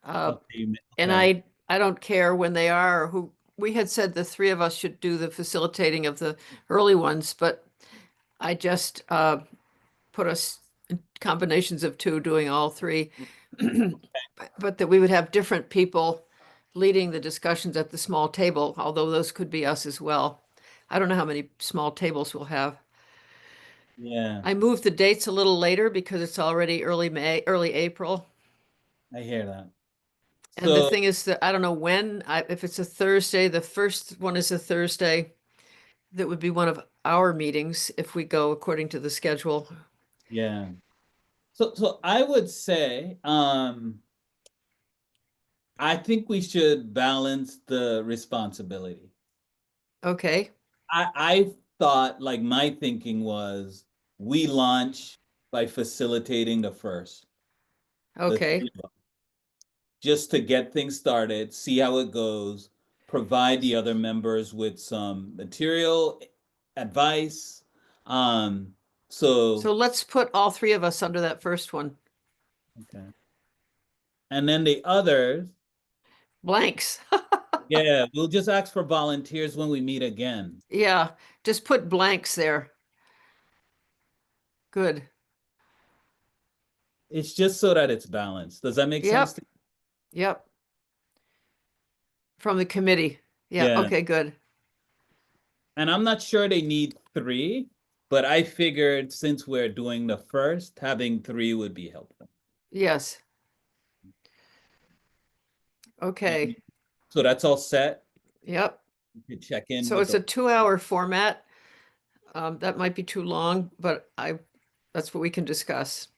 Okay, And okay. I don't care when they are or who, we had said the 3 of us should do the facilitating of the early ones, but I just put us in combinations of 2 doing all 3. But that we would have different people leading the discussions at the small table, although those could be us as well. I don't know how many small tables we'll have. Yeah, I moved the dates a little later because it's already early May, early April. I hear that. And the So, thing is that I don't know when, if it's a Thursday, the first one is a Thursday. That would be one of our meetings if we go according to the schedule. yeah. So I would say, I think we should balance the responsibility. Okay, I thought, like, my thinking was we launch by facilitating the first, the okay. 3 of us, just to get things started, see how it goes, provide the other members with some material, advice. Um, so So let's put all 3 of us under that first one. okay. And then the others, Blanks. yeah, we'll just ask for volunteers when we meet again. Yeah, just put blanks there. Good. It's just so that it's balanced. Does that make sense? Yep, yep. From the committee. Yeah, Yeah. okay, good. And I'm not sure they need 3, but I figured since we're doing the first, having 3 would be helpful. Yes. Okay, So that's all set. yep. You could check in So with it's a the 2-hour format. That might be too long, but that's what we can discuss.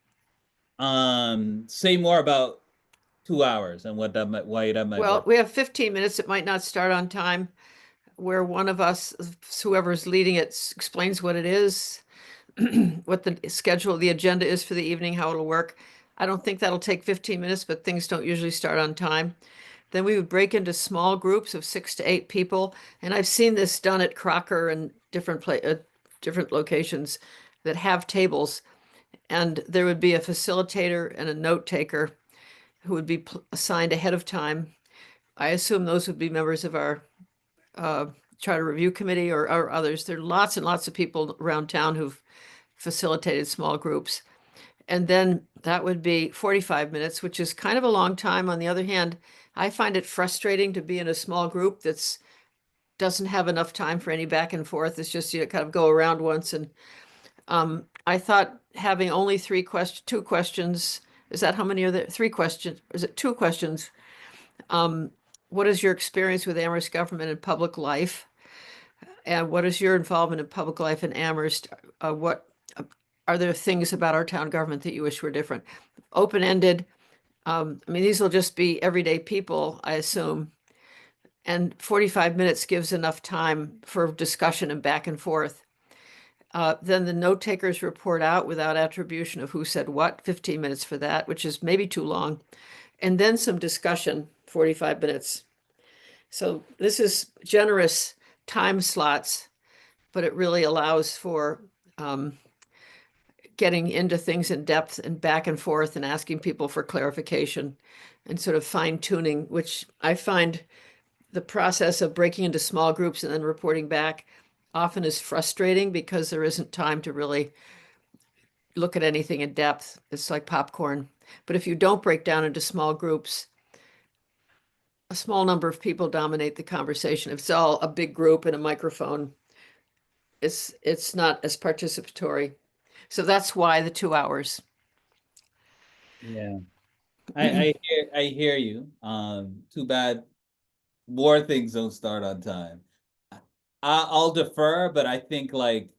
say more about 2 hours and why that might Well, work. we have 15 minutes. It might not start on time, where one of us, whoever's leading it, explains what it is, what the schedule, the agenda is for the evening, how it'll work. I don't think that'll take 15 minutes, but things don't usually start on time. Then we would break into small groups of 6 to 8 people, and I've seen this done at Crocker and different locations that have tables, and there would be a facilitator and a note taker who would be assigned ahead of time. I assume those would be members of our charter review committee or others. There are lots and lots of people around town who've facilitated small groups. And then that would be 45 minutes, which is kind of a long time. On the other hand, I find it frustrating to be in a small group that's doesn't have enough time for any back and forth. It's just you kind of go around once. And I thought having only 2 questions, is that how many are there? 3 questions? Is it 2 questions? What is your experience with Amherst government and public life? And what is your involvement in public life in Amherst? What are there things about our town government that you wish were different? Open-ended. I mean, these will just be everyday people, I assume. And 45 minutes gives enough time for discussion and back and forth. Then the note takers report out without attribution of who said what, 15 minutes for that, which is maybe too long. And then some discussion, 45 minutes. So this is generous time slots, but it really allows for getting into things in depth and back and forth and asking people for clarification and sort of fine tuning, which I find the process of breaking into small groups and then reporting back often is frustrating because there isn't time to really look at anything in depth. It's like popcorn. But if you don't break down into small groups, a small number of people dominate the conversation. If it's all a big group and a microphone, it's not as participatory. So that's why the 2 hours. Yeah. I hear you. Too bad more things don't start on time. I'll defer, but I think like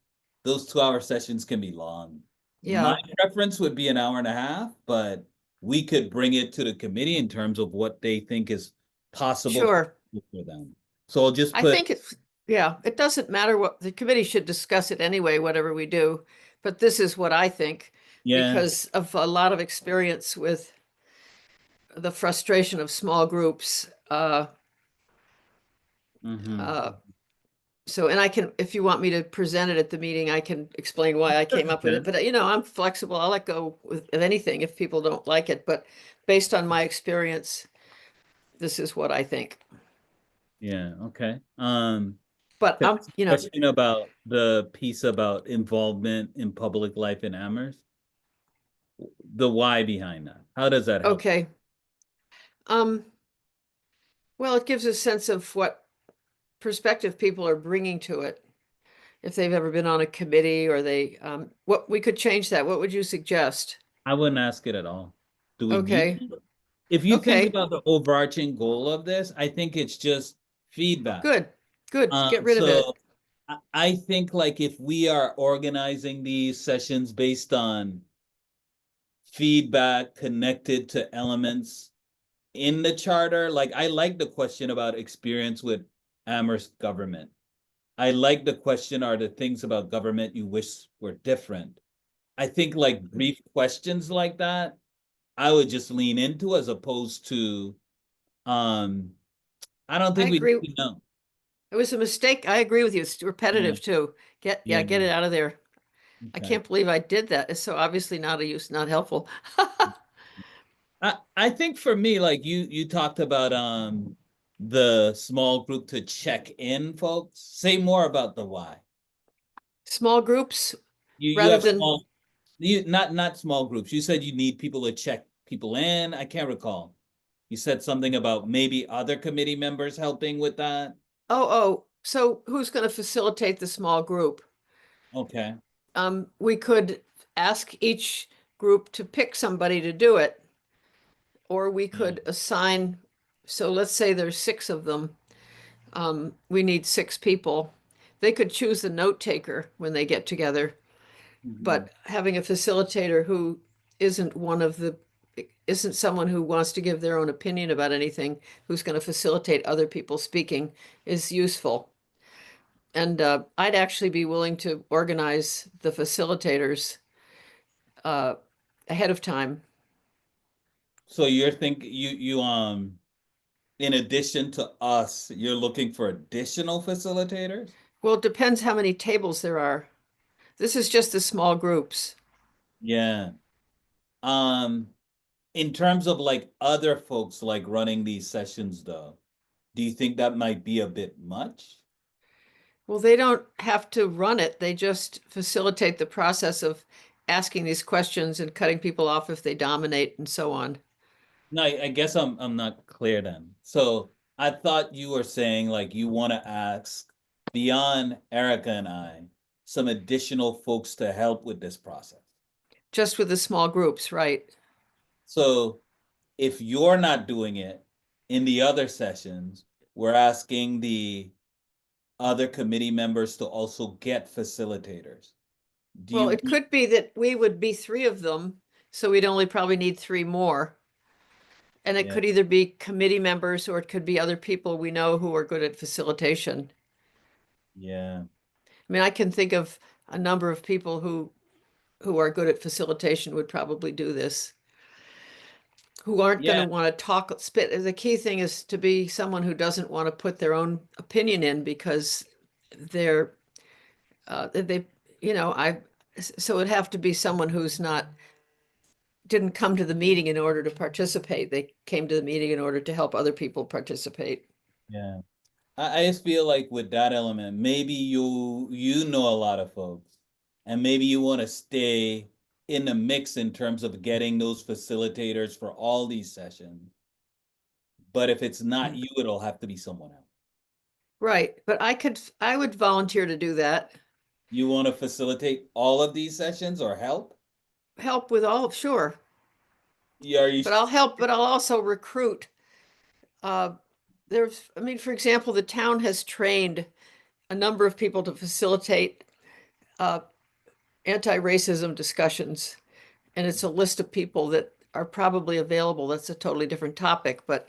those 2 hour sessions can be long. Yeah, My preference would be an hour and a half, but we could bring it to the committee in terms of what they think is possible sure. for them. So I'll just I put, think it's, yeah, it doesn't matter what the committee should discuss it anyway, whatever we do. But this is what I think yeah. because of a lot of experience with the frustration of small groups. Mhm. Uh, so, and I can, if you want me to present it at the meeting, I can explain why I came up with it. But I'm flexible. I'll let go of anything if people don't like it. But based on my experience, this is what I think. Yeah, okay. But Can I ask a question about the piece about involvement in public life in Amherst? The why behind that. How does that help? okay. Um, well, it gives a sense of what perspective people are bringing to it. If they've ever been on a committee or what we could change that. What would you suggest? I wouldn't ask it at all. Do we need Okay. to? If you think Okay. about the overarching goal of this, I think it's just feedback. Good. Good. Get rid of it. So I think like if we are organizing these sessions based on feedback connected to elements in the charter, like I like the question about experience with Amherst government. I like the question, are the things about government you wish were different? I think like brief questions like that, I would just lean into as opposed to um I don't I think we agree. need to know. It was a mistake. I agree with you. It's Yeah, repetitive too. Get yeah, it out of there. I okay. can't believe I did that. It's so obviously not a use, not helpful. I think for me, like you talked about the small group to check in, folks. Say more about the why. Small groups You rather have than, small you not small groups. You said you need people to check people in. I can't recall. You said something about maybe other committee members helping with that. so who's going to facilitate the small group? Okay. We could ask each group to pick somebody to do it, or we Yeah. could assign, so let's say there's 6 of them. We need 6 people. They could choose the note taker when they get together, Mhm. but having a facilitator who isn't one of the isn't someone who wants to give their own opinion about anything, who's going to facilitate other people speaking is useful. And I'd actually be willing to organize the facilitators uh, ahead of time. So you're thinking you in addition to us, you're looking for additional facilitators? Well, it depends how many tables there are. This is just the small groups. Yeah. Um, in terms of like other folks like running these sessions though, do you think that might be a bit much? Well, they don't have to run it. They just facilitate the process of asking these questions and cutting people off if they dominate and so on. No, I guess I'm not clear then. So I thought you were saying like you want to ask beyond Erica and I some additional folks to help with this process. Just with the small groups, right? So if you're not doing it in the other sessions, we're asking the other committee members to also get facilitators. Do Well, you, it could be that we would be 3 of them, so we'd only probably need 3 more. And it yeah, could either be committee members or it could be other people we know who are good at facilitation. yeah, I mean, I can think of a number of people who are good at facilitation would probably do this, who aren't going to yeah, want to talk spit. The key thing is to be someone who doesn't want to put their own opinion in because they're they I so it'd have to be someone who's not didn't come to the meeting in order to participate. They came to the meeting in order to help other people participate. yeah. I just feel like with that element, maybe you know a lot of folks, and maybe you want to stay in the mix in terms of getting those facilitators for all these sessions. But if it's not you, it'll have to be someone else. Right, but I would volunteer to do that. You want to facilitate all of these sessions or help? Help with all, sure, Yeah, are you? but I'll help, but I'll also recruit. I mean, for example, the town has trained a number of people to facilitate uh, anti-racism discussions. And it's a list of people that are probably available. That's a totally different topic, but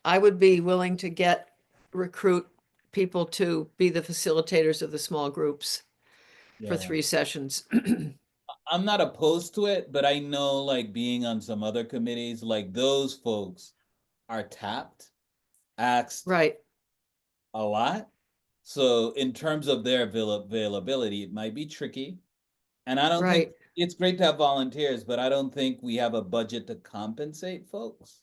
I would be willing to recruit people to be the facilitators of the small groups for Yeah. 3 sessions. I'm not opposed to it, but I know like being on some other committees, like those folks are tapped, asked Right, a lot. So in terms of their availability, it might be tricky. And I don't think right. it's great to have volunteers, but I don't think we have a budget to compensate folks.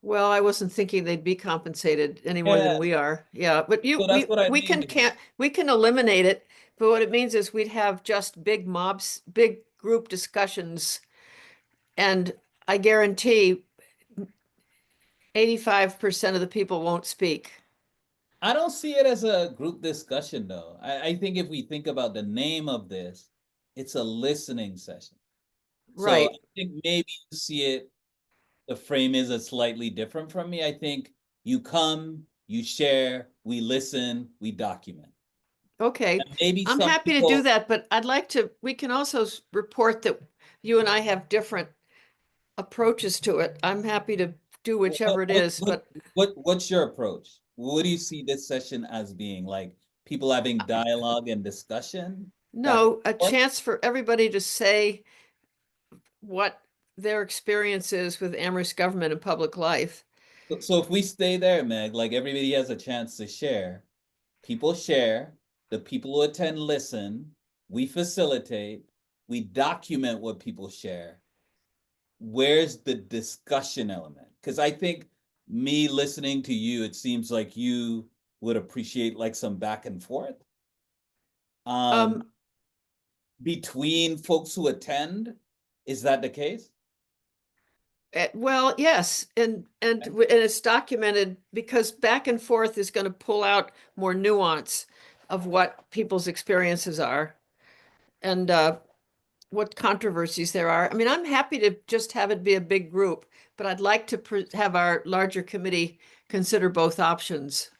Well, I wasn't thinking they'd be compensated any more than Yeah, we are. Yeah, but so that's what I mean. we can eliminate it. But what it means is we'd have just big mobs, big group discussions. And I guarantee 85% of the people won't speak. I don't see it as a group discussion though. I think if we think about the name of this, it's a listening session. So I Right. think maybe you see it, the frame is a slightly different from me. I think you come, you share, we listen, we document. Okay. And maybe I'm some happy to do people, that, but we can also report that you and I have different approaches to it. I'm happy to do what, whichever it what, is, what, but what's your approach? What do you see this session as being? Like people having dialogue and discussion? Back and no, a forth? chance for everybody to say what their experience is with Amherst government and public life. So if we stay there, Meg, like everybody has a chance to share. People share, the people who attend listen, we facilitate, we document what people share. Where's the discussion element? Because I think me listening to you, it seems like you would appreciate like some back and forth um, Um, between folks who attend. Is that the case? Well, yes, and it's documented because back and forth is going to pull out more nuance of what people's experiences are and what controversies there are. I mean, I'm happy to just have it be a big group, but I'd like to have our larger committee consider both options.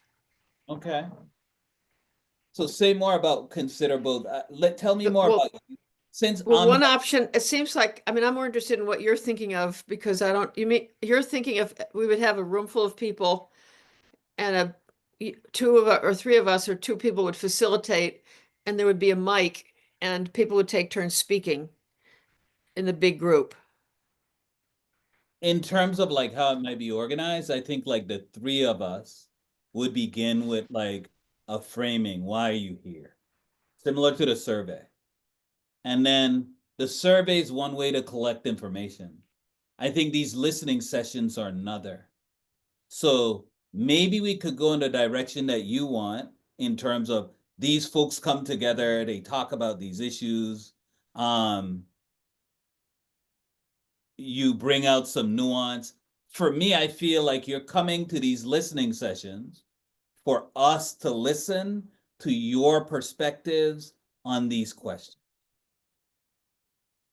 Okay. So say more about consider both. Tell me more Well, about you. Since well, I'm one option, it seems like, I mean, I'm more interested in what you're thinking of because you're thinking of, we would have a room full of people and two of or three of us or two people would facilitate and there would be a mic and people would take turns speaking in the big group. in terms of like how it might be organized, I think like the three of us would begin with like a framing. Why are you here? Similar to the survey. And then the survey is one way to collect information. I think these listening sessions are another. So maybe we could go in the direction that you want in terms of these folks come together, they talk about these issues. You bring out some nuance. For me, I feel like you're coming to these listening sessions for us to listen to your perspectives on these questions.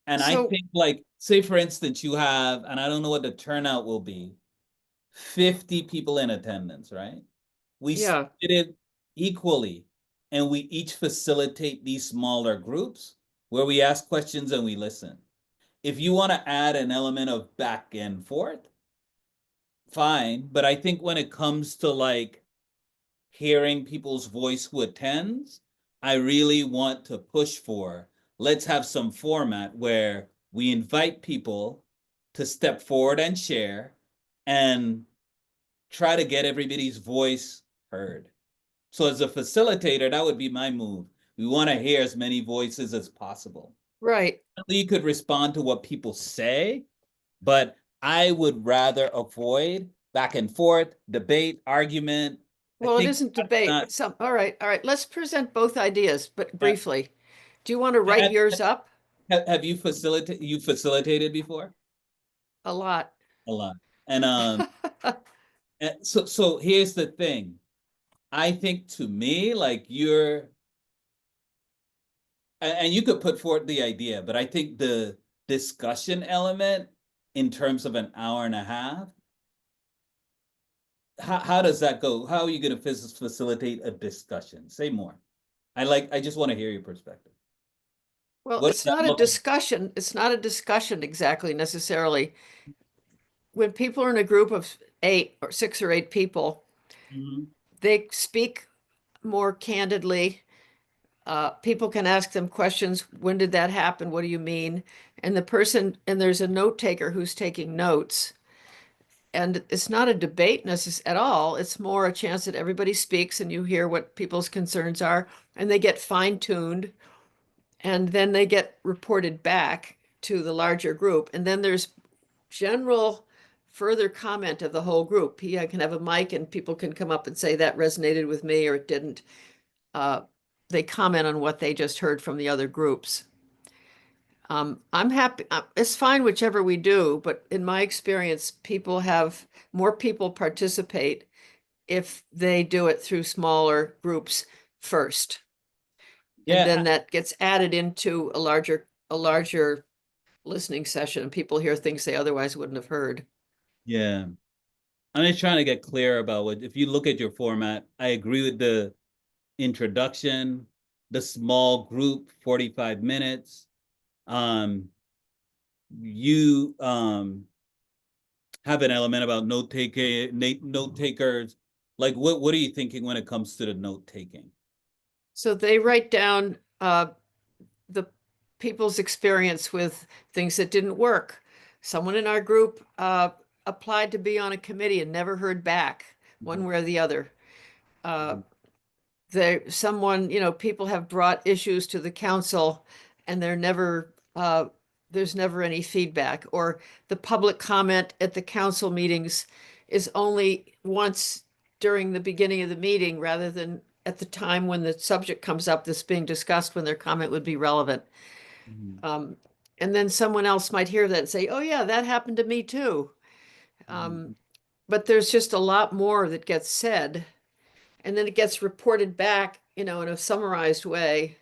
And I So, think, like, say for instance, you have, and I don't know what the turnout will be, 50 people in attendance, right? We split yeah. it equally, and we each facilitate these smaller groups where we ask questions and we listen. If you want to add an element of back and forth, fine. But I think when it comes to like hearing people's voice who attends, I really want to push for let's have some format where we invite people to step forward and share and try to get everybody's voice heard. So as a facilitator, that would be my move. We want to hear as many voices as possible. Right. You could respond to what people say, but I would rather avoid back and forth, debate, argument, Well, it think isn't that's debate. not- All right. Let's present both ideas, but Yeah. briefly. Do you want to write Have- yours up? Have you facilitated before? A lot. A lot. And so here's the thing. I think to me, like and you could put forth the idea, but I think the discussion element in terms of an hour and a half, how does that go? How are you going to facilitate a discussion? Say more. I just want to hear your perspective. Well, What does it's that not a look like? discussion. It's not a discussion exactly necessarily. When people are in a group of 6 or 8 people, Mhm. they speak more candidly. People can ask them questions. When did that happen? What do you mean? And there's a note taker who's taking notes. And it's not a debate at all. It's more a chance that everybody speaks and you hear what people's concerns are, and they get fine-tuned, and then they get reported back to the larger group. And then there's general further comment of the whole group. I can have a mic and people can come up and say that resonated with me or it didn't. Uh, they comment on what they just heard from the other groups. I'm happy. It's fine whichever we do, but in my experience, more people participate if they do it through smaller groups first. And Yeah, then that gets added into a larger listening session and people hear things they otherwise wouldn't have heard. yeah. I'm just trying to get clear about if you look at your format, I agree with the introduction, the small group, 45 minutes. You have an element about note takers. Like what are you thinking when it comes to the note taking? So they write down the people's experience with things that didn't work. Someone in our group applied to be on a committee and never heard back one way or the other. Uh, People have brought issues to the council and there's never any feedback, or the public comment at the council meetings is only once during the beginning of the meeting rather than at the time when the subject comes up that's being discussed when their comment would be relevant. Mhm. And then someone else might hear that and say, oh yeah, that happened to me too. Mhm. But there's just a lot more that gets said and then it gets reported back, in a summarized way.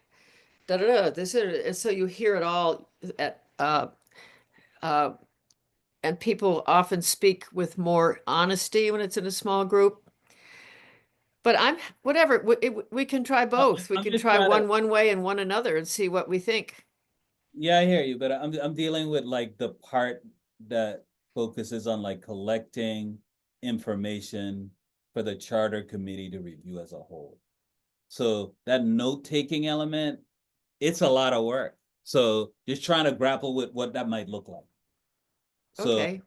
Da da da. And so you hear it all uh, and people often speak with more honesty when it's in a small group. But whatever. We can try both. We I'm can just try trying to, one way and one another and see what we think. yeah, I hear you, but I'm dealing with like the part that focuses on like collecting information for the charter committee to review as a whole. So that note-taking element, it's a lot of work. So just trying to grapple with what that might look like. So Okay.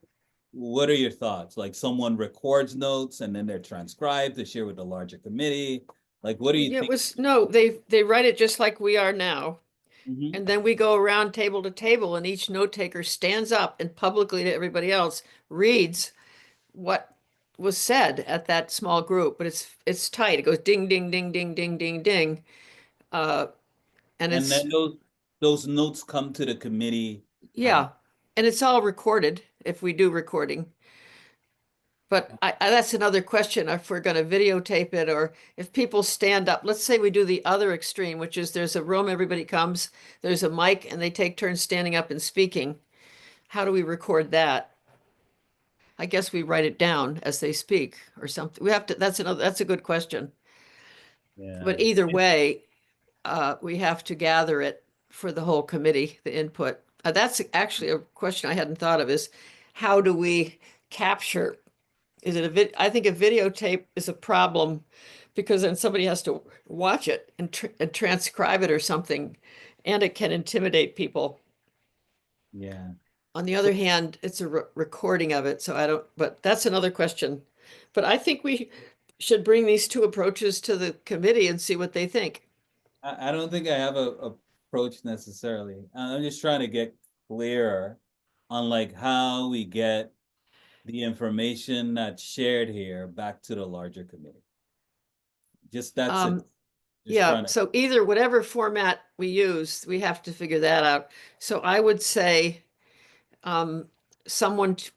what are your thoughts? Like someone records notes and then they're transcribed to share with the larger committee. Like, what do you Yeah, think? they write it just like we are now. Mhm. And then we go around table to table and each note taker stands up and publicly to everybody else reads what was said at that small group, but it's tight. It goes ding, ding, ding, ding, ding, ding, ding. Uh, and And then those notes come to the committee. yeah, and it's all recorded if we do recording. But that's another question if we're going to videotape it or if people stand up. Let's say we do the other extreme, which is there's a room, everybody comes, there's a mic, and they take turns standing up and speaking. How do we record that? I guess we write it down as they speak or something. That's a good question. Yeah. But either way, we have to gather it for the whole committee, the input. That's actually a question I hadn't thought of is how do we capture? I think a videotape is a problem because then somebody has to watch it and transcribe it or something, and it can intimidate people. Yeah. On the So other hand, it's a recording of it, so but that's another question. But I think we should bring these two approaches to the committee and see what they think. I don't think I have a approach necessarily. I'm just trying to get clearer on like how we get the information that's shared here back to the larger committee. Just that's it. Um, Just yeah, trying to, so either whatever format we use, we have to figure that out. So I would say um,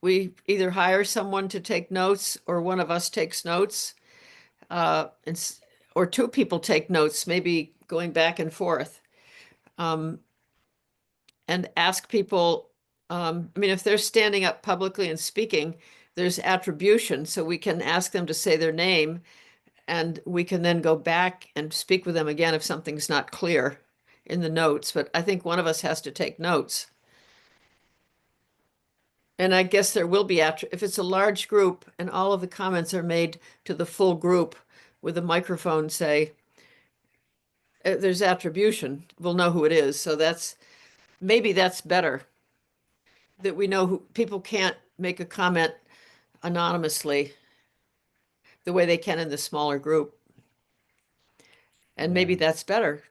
we either hire someone to take notes or one of us takes notes. Or two people take notes, maybe going back and forth. Um, and ask people, I mean, if they're standing up publicly and speaking, there's attribution, so we can ask them to say their name and we can then go back and speak with them again if something's not clear in the notes. But I think one of us has to take notes. And I guess there will be if it's a large group and all of the comments are made to the full group with a microphone, say, there's attribution, we'll know who it is. So maybe that's better, that we know who people can't make a comment anonymously the way they can in the smaller group. And maybe yeah, that's better.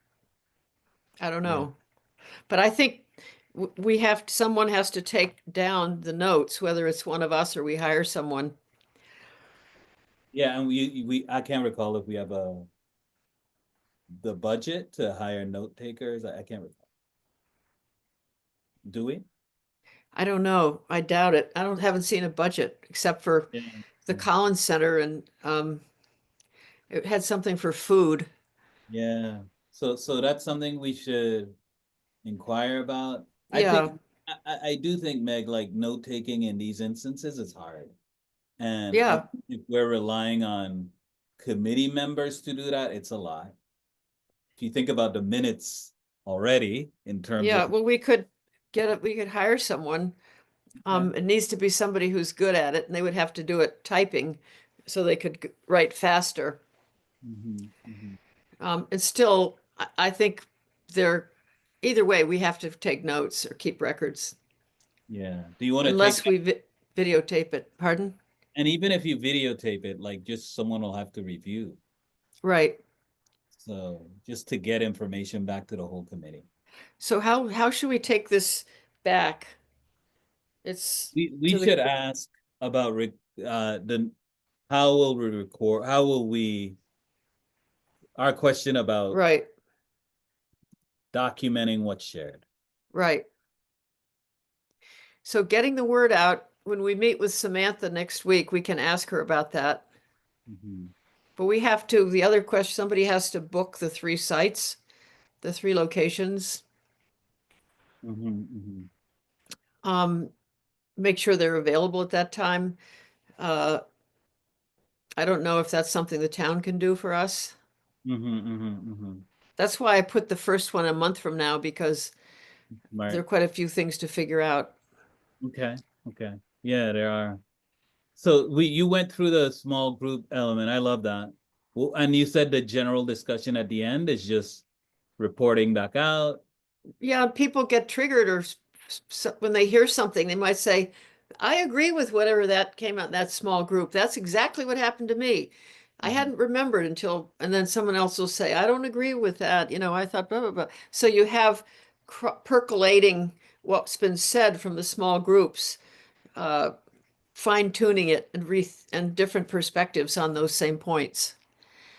I don't yeah. know. But I think someone has to take down the notes, whether it's one of us or we hire someone. Yeah, and I can't recall if we have the budget to hire note takers. I can't recall. Do we? I don't know. I doubt it. Haven't seen a budget except for Yeah. the Collins Center, and it had something for food. Yeah. So that's something we should inquire about. I Yeah. think I do think, Meg, like note taking in these instances is hard. And I Yeah. think if we're relying on committee members to do that, it's a lot. If you think about the minutes already in terms Yeah. of, Well, we could hire someone. yeah. It needs to be somebody who's good at it, and they would have to do it typing so they could write faster. Mhm, mhm. And still, I think they're either way, we have to take notes or keep records Yeah. Do you want to take unless we videotape it. Pardon? and even if you videotape it, like just someone will have to review. Right. So just to get information back to the whole committee. So how should we take this back? It's We to should the ask about the how will we record, how will we, our question about right, documenting what's shared. right. So getting the word out, when we meet with Samantha next week, we can ask her about that. Mhm, But the other question, somebody has to book the 3 sites, the 3 locations. mhm, mhm, Um, make sure they're available at that time. Uh, I don't know if that's something the town can do for us. mhm, mhm, mhm. That's why I put the first one a month from now, because there Right. are quite a few things to figure out. Okay. Okay. Yeah, there are. So you went through the small group element. I love that. Well, and you said the general discussion at the end is just reporting back out. Yeah, people get triggered or when they hear something, they might say, I agree with whatever that came out in that small group. That's exactly what happened to me. I Mhm. hadn't remembered until, and then someone else will say, I don't agree with that. I thought blah, blah, blah. So you have percolating what's been said from the small groups, uh, fine tuning it and different perspectives on those same points.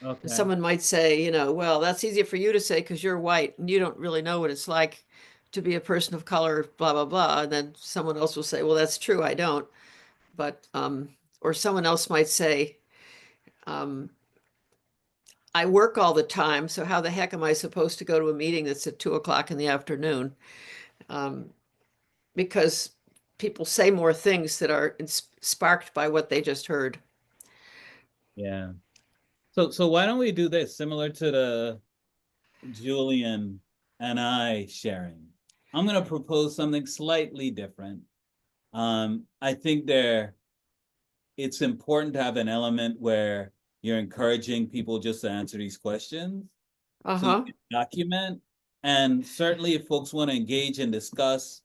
And Okay. someone might say, well, that's easier for you to say because you're white and you don't really know what it's like to be a person of color, blah, blah, blah. And then someone else will say, well, that's true, I don't. But, or someone else might say, um, I work all the time, so how the heck am I supposed to go to a meeting that's at 2 o'clock in the afternoon? Um, because people say more things that are sparked by what they just heard. Yeah. So why don't we do this similar to the Julian and I sharing? I'm gonna propose something slightly different. I think it's important to have an element where you're encouraging people just to answer these questions so you Uh-huh. can document. And certainly if folks want to engage and discuss,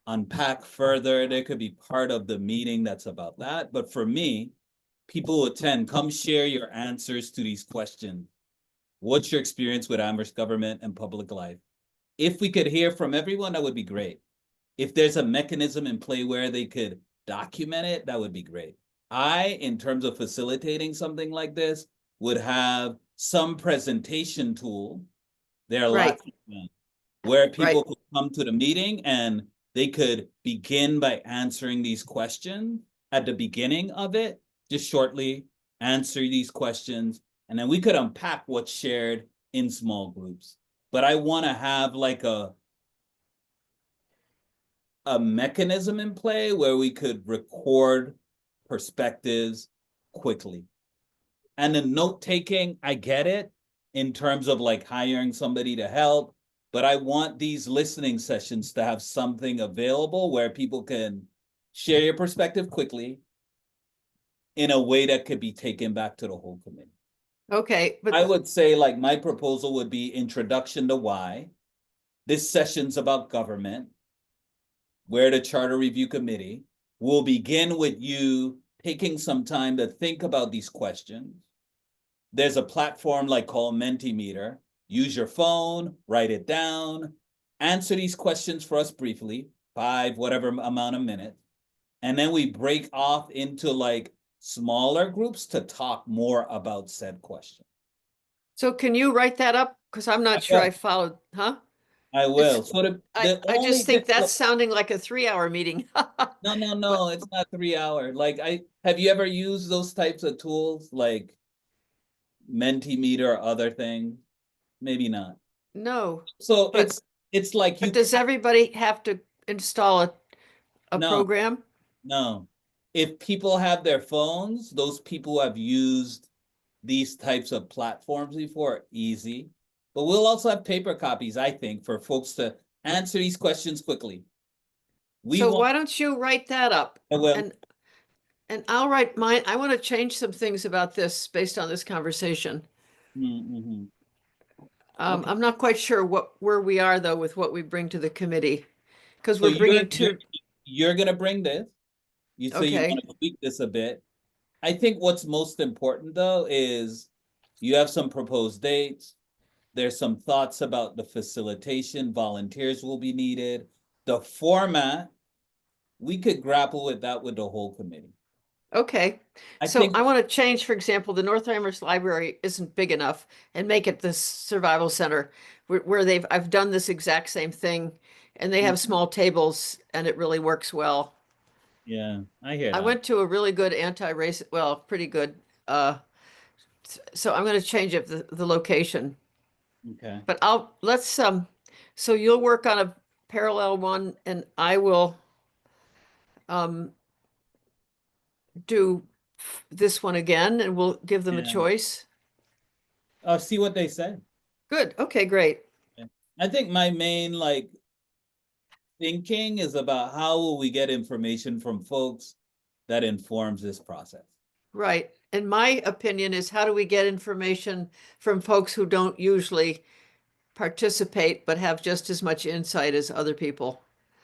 unpack further, there could be part of the meeting that's about that. But for me, people who attend, come share your answers to these questions. What's your experience with Amherst government and public life? If we could hear from everyone, that would be great. If there's a mechanism in play where they could document it, that would be great. In terms of facilitating something like this, would have some presentation tool. There are Right. lots of them where people Right. could come to the meeting and they could begin by answering these questions at the beginning of it, just shortly answer these questions, and then we could unpack what's shared in small groups. But I want to have like a mechanism in play where we could record perspectives quickly. And the note taking, I get it in terms of like hiring somebody to help, but I want these listening sessions to have something available where people can share your perspective quickly in a way that could be taken back to the whole committee. Okay, I but would say like my proposal would be introduction to why. This session's about government. Where the Charter Review Committee will begin with you taking some time to think about these questions. There's a platform like called Mentimeter. Use your phone, write it down, answer these questions for us briefly, 5, whatever amount of minutes. And then we break off into like smaller groups to talk more about said question. so can you write that up? Because I'm not sure I followed, huh? I will. So I just think that's sounding like a 3-hour meeting. No, it's not 3 hour. Like have you ever used those types of tools like Mentimeter or other things? Maybe not. No, So but it's like you but does everybody have to install a no, program? no. If people have their phones, those people who have used these types of platforms before, easy. But we'll also have paper copies, I think, for folks to answer these questions quickly. We So want why don't you write that up? well, And I'll write mine. I want to change some things about this based on this conversation. mhm. Okay. I'm not quite sure where we are though with what we bring to the committee. Because So we're bringing two, you're gonna bring this. You say you okay, want to tweak this a bit. I think what's most important though is you have some proposed dates. There's some thoughts about the facilitation, volunteers will be needed. The format, we could grapple with that with the whole committee. okay. I So think, I want to change, for example, the Northheimer's Library isn't big enough and make it this survival center where I've done this exact same thing and they have small tables and it really works well. yeah, I hear I that. went to a really good anti-racist, well, pretty good. So I'm going to change it the location. Okay, But so you'll work on a parallel one and I will um do this one again and we'll give them a yeah. choice. I'll see what they say. Good. Okay, great. Yeah. I think my main like thinking is about how will we get information from folks that informs this process. Right. And my opinion is how do we get information from folks who don't usually participate but have just as much insight as other people?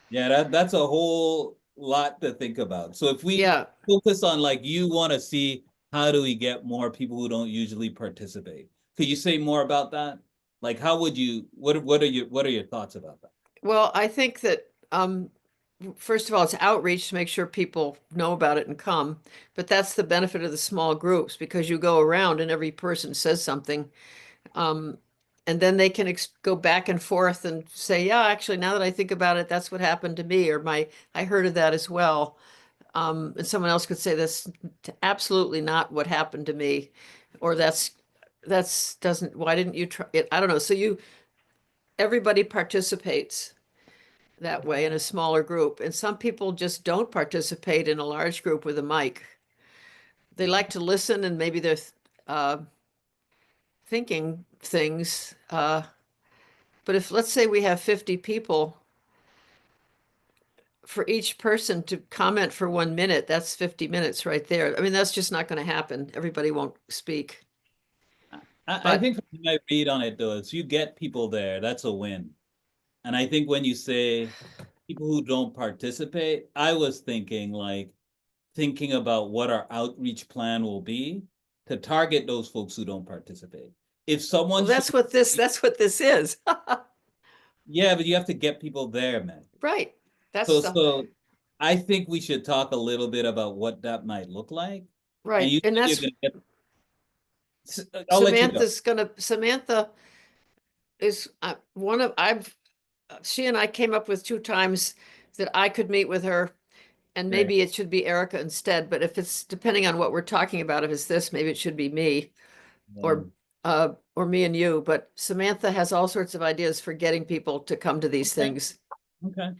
Yeah, that's a whole lot to think about. So if we Yeah. focus on like you want to see how do we get more people who don't usually participate? Could you say more about that? Like how would you what are your thoughts about that? Well, I think that first of all, it's outreach to make sure people know about it and come. But that's the benefit of the small groups because you go around and every person says something. Um, and then they can go back and forth and say, yeah, actually, now that I think about it, that's what happened to me, or I heard of that as well. And someone else could say that's absolutely not what happened to me, or that's doesn't, why didn't you try it? I don't know. So everybody participates that way in a smaller group. And some people just don't participate in a large group with a mic. They like to listen and maybe they're uh, thinking things. But if, let's say we have 50 people, for each person to comment for 1 minute, that's 50 minutes right there. I mean, that's just not going to happen. Everybody won't speak. I But think my read on it though is you get people there, that's a win. And I think when you say people who don't participate, I was thinking like thinking about what our outreach plan will be to target those folks who don't participate. If someone well, should, that's what this is. yeah, but you have to get people there, man. Right. So That's the so I think we should talk a little bit about what that might look like. And right. you And said you're that's gonna get I'll let you go. Samantha is she and I came up with 2 times that I could meet with her, and Right. maybe it should be Erica instead, but if it's depending on what we're talking about, if it's this, maybe it should be me or me and you, but Samantha has all sorts of ideas for getting people to come to these Okay. things. Okay.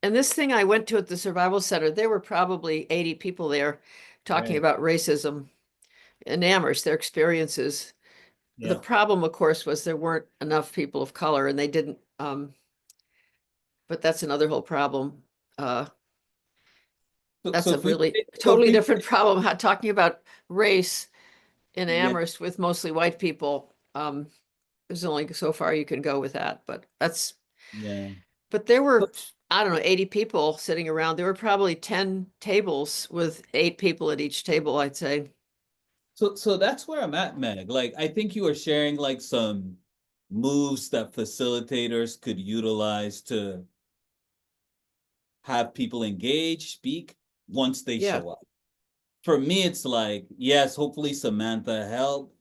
And this thing I went to at the Survival Center, there were probably 80 people there talking Right. about racism in Amherst, their experiences. The Yeah. problem, of course, was there weren't enough people of color and they didn't, but that's another whole problem. That's So a if we really so if totally we different problem. Talking about race in yeah, Amherst with mostly white people. There's only so far you can go with that, but yeah. there were, I don't know, 80 people sitting around. There were probably 10 tables with 8 people at each table, I'd say. So that's where I'm at, Meg. Like I think you were sharing like some moves that facilitators could utilize to have people engage, speak once they Yeah, show up. For me, it's like, yes, hopefully Samantha helped,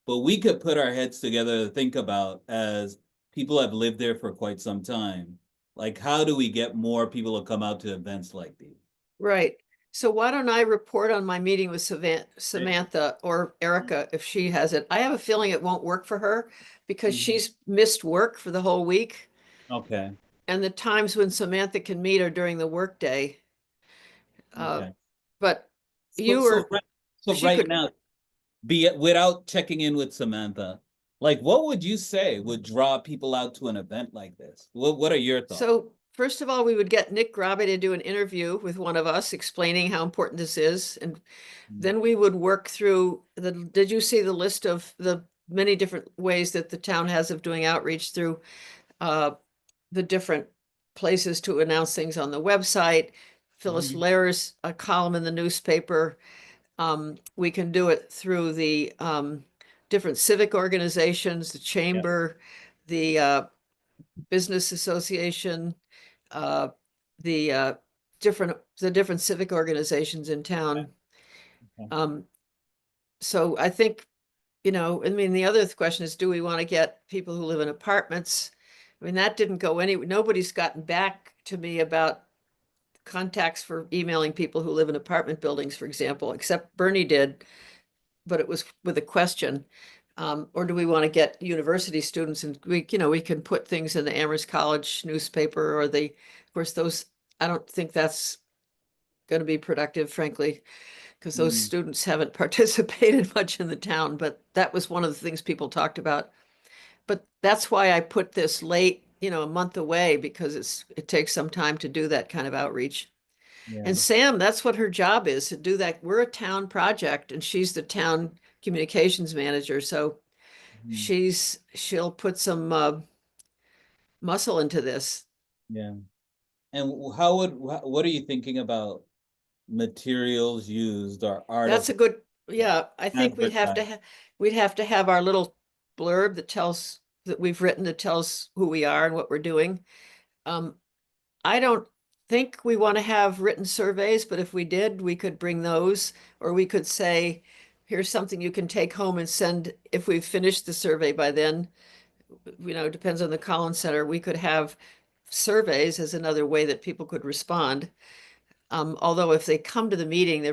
but we could put our heads together to think about as people have lived there for quite some time. Like, how do we get more people to come out to events like these? right. So why don't I report on my meeting with Samantha or Erica if she has it? I have a feeling it won't work for her because Mhm. she's missed work for the whole week. Okay. And the times when Samantha can meet are during the workday. Okay. But So you or so she right could. now, be it without checking in with Samantha, like what would you say would draw people out to an event like this? What are your thoughts? So first of all, we would get Nick Grabe to do an interview with one of us explaining how important this is. And then we would work through did you see the list of the many different ways that the town has of doing outreach through uh, the different places to announce things on the website? Phyllis Mhm. Lair's a column in the newspaper. We can do it through the different civic organizations, the Yeah. chamber, the business association, uh, the different civic organizations in town. Okay. Um, so I think, I mean, the other question is, do we want to get people who live in apartments? I mean, that didn't go nobody's gotten back to me about contacts for emailing people who live in apartment buildings, for example, except Bernie did, but it was with a question. Or do we want to get university students, and we can put things in the Amherst College newspaper or of course, I don't think that's going to be productive, frankly, because those Mm, students haven't participated much in the town, but that was one of the things people talked about. But that's why I put this late, a month away, because it takes some time to do that kind of outreach. yeah. And Sam, that's what her job is, to do that. We're a town project and she's the town communications manager. So Mhm. she'll put some muscle into this. Yeah. And what are you thinking about materials used or That's a artifacts good, yeah, I think advertised? we'd have to have our little blurb that we've written that tells who we are and what we're doing. Um, I don't think we want to have written surveys, but if we did, we could bring those, or we could say, here's something you can take home and send if we've finished the survey by then. It depends on the Collins Center. We could have surveys as another way that people could respond. Although if they come to the meeting,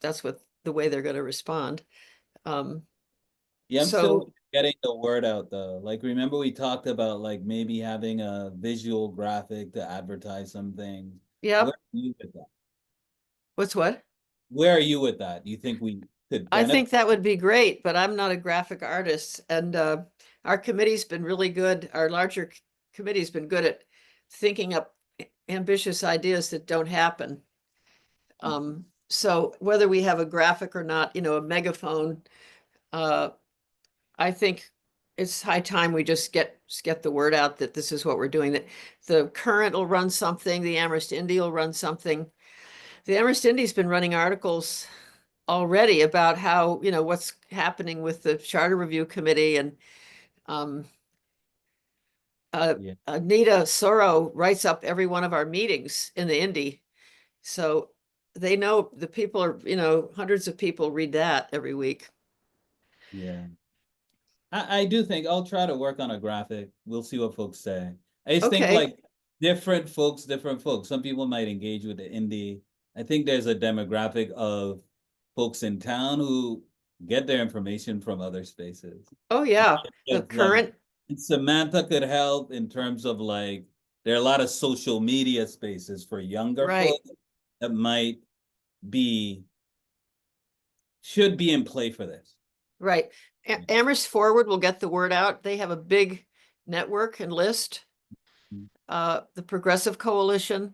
that's what the way they're going to respond. Um, Yeah, I'm still so getting the word out though. Like, remember we talked about like maybe having a visual graphic to advertise something. Where yeah, are you with that? what's what? Where are you with that? Do you think we could I benefit? think that would be great, but I'm not a graphic artist. And our committee's been really good. Our larger committee's been good at thinking up ambitious ideas that don't happen. So whether we have a graphic or not, a megaphone, uh, I think it's high time we just get the word out that this is what we're doing, that the Current will run something, the Amherst Indy will run something. The Amherst Indy's been running articles already about how, what's happening with the Charter Review Committee, and um, Yeah. Anita Soro writes up every one of our meetings in the Indy. So they know the people are, hundreds of people read that every week. Yeah. I do think I'll try to work on a graphic. We'll see what folks say. I just think Okay. like different folks. Some people might engage with the indie. I think there's a demographic of folks in town who get their information from other spaces. Oh, yeah, the If, like, current, Samantha could help in terms of like, there are a lot of social media spaces for younger right, folks that should be in play for this. right. Amherst Forward will get the word out. They have a big network and list. The Progressive Coalition.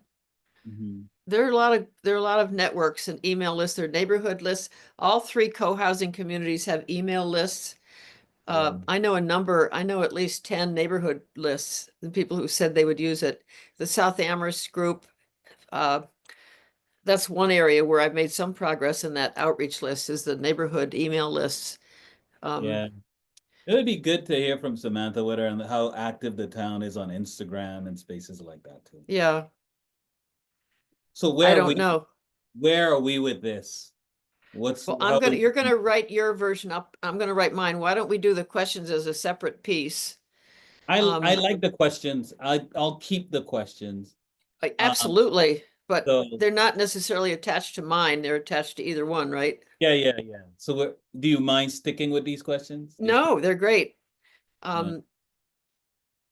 Mhm. There are a lot of networks and email lists, there are neighborhood lists. All three co-housing communities have email lists. Yeah. I know at least 10 neighborhood lists, the people who said they would use it. The South Amherst group, that's one area where I've made some progress in that outreach list is the neighborhood email lists. Yeah. It would be good to hear from Samantha Witter and how active the town is on Instagram and spaces like that too. Yeah, So I don't know. where are we with this? Well, How you're gonna write your version up. I'm gonna write mine. Why don't we do the questions as a separate piece? I Um, like the questions. I'll keep the questions. Absolutely, but So they're not necessarily attached to mine. They're attached to either one, right? yeah. So do you mind sticking with these questions? No, they're great. Right. And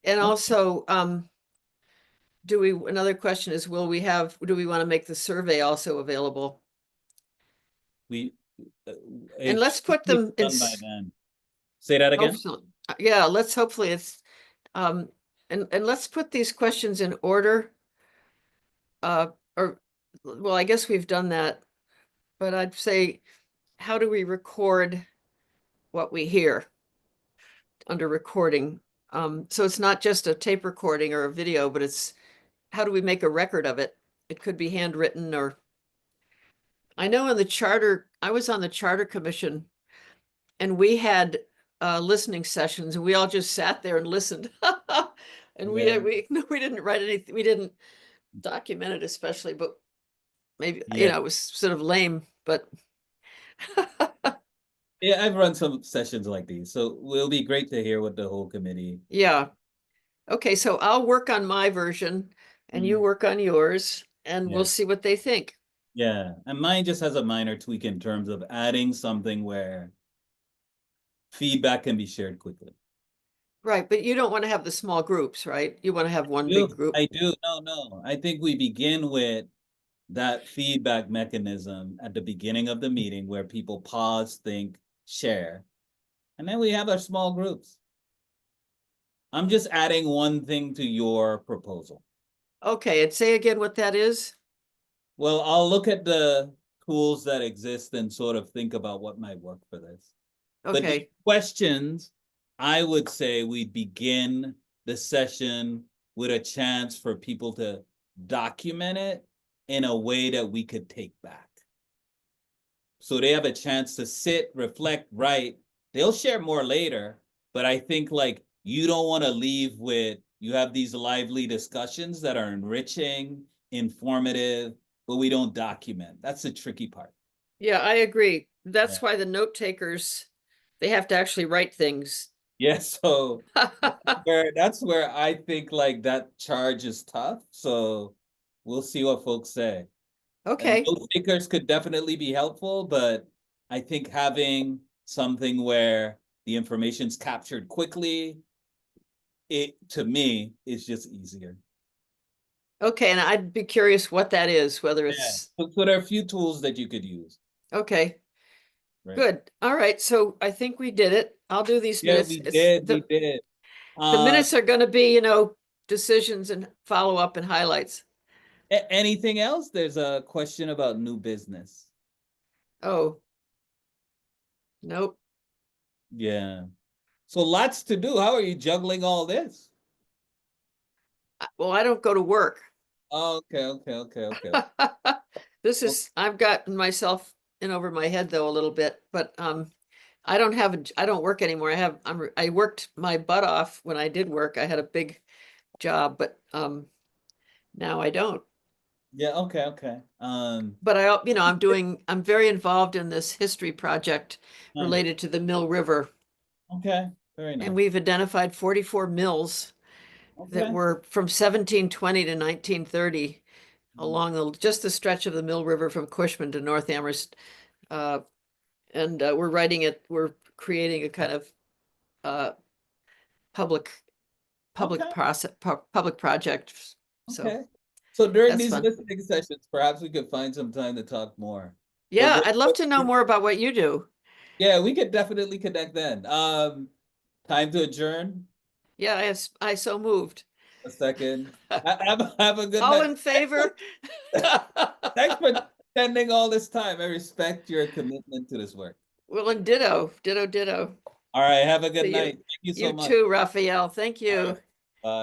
Okay. also, another question is, do we want to make the survey also available? We And it let's should put be them in, done by then. Say that again? hopefully, yeah, hopefully it's, and let's put these questions in order. Or, well, I guess we've done that, but I'd say, how do we record what we hear under recording? So it's not just a tape recording or a video, but it's, how do we make a record of it? It could be handwritten or, I know in the charter, I was on the charter commission and we had listening sessions and we all just sat there and listened. And Yeah. no, we didn't write anything, we didn't document it especially, but maybe, Yeah. it was sort of lame, but Yeah, I've run some sessions like these, so it'll be great to hear what the whole committee. yeah. Okay, so I'll work on my version and you Mm. work on yours and we'll Yeah. see what they think. Yeah, and mine just has a minor tweak in terms of adding something where feedback can be shared quickly. Right, but you don't want to have the small groups, right? You want to have one big group. I do. No. I think we begin with that feedback mechanism at the beginning of the meeting where people pause, think, share, and then we have our small groups. I'm just adding one thing to your proposal. Okay, and say again what that is? Well, I'll look at the tools that exist and sort of think about what might work for this. But the Okay, questions, I would say we begin the session with a chance for people to document it in a way that we could take back. So they have a chance to sit, reflect, write. They'll share more later, but I think like you don't want to leave with, you have these lively discussions that are enriching, informative, but we don't document. That's the tricky part. yeah, I agree. That's Yeah. why the note takers, they have to actually write things. Yeah, so that's where I think like that charge is tough. So we'll see what folks say. And Okay, note takers could definitely be helpful, but I think having something where the information's captured quickly, it to me is just easier. okay, and I'd be curious what that is, whether Yeah. it's, So there are a few tools that you could use. okay, Right? good. All right, so I think we did it. I'll do these Yeah, minutes. we did. We did. The minutes are gonna be, decisions and follow-up and highlights. Anything else? There's a question about new business. Oh. Nope. Yeah. So lots to do. How are you juggling all this? Well, I don't go to work. Okay. I've gotten myself in over my head though a little bit, but I don't work anymore. I worked my butt off when I did work. I had a big job, but now I don't. Yeah, okay. But I'm very involved in this history project Nice. related to the Mill River. Okay, very And nice. we've identified 44 mills that Okay. were from 1720 to 1930 along just the stretch of the Mill River from Cushman to North Amherst. And we're creating a kind of public Okay. public project. So Okay. So during that's these fun. listening sessions, perhaps we could find some time to talk more. But Yeah, I'd love to know more about what you do. yeah, we could definitely connect then. Time to adjourn. Yeah, I so moved. A second. Have a good All night. in favor? Thanks for spending all this time. I respect your commitment to this work. Well, and ditto. All right, have a good See you. night. Thank you so You much. too, Raphael. Thank All you. right, bye. Bye.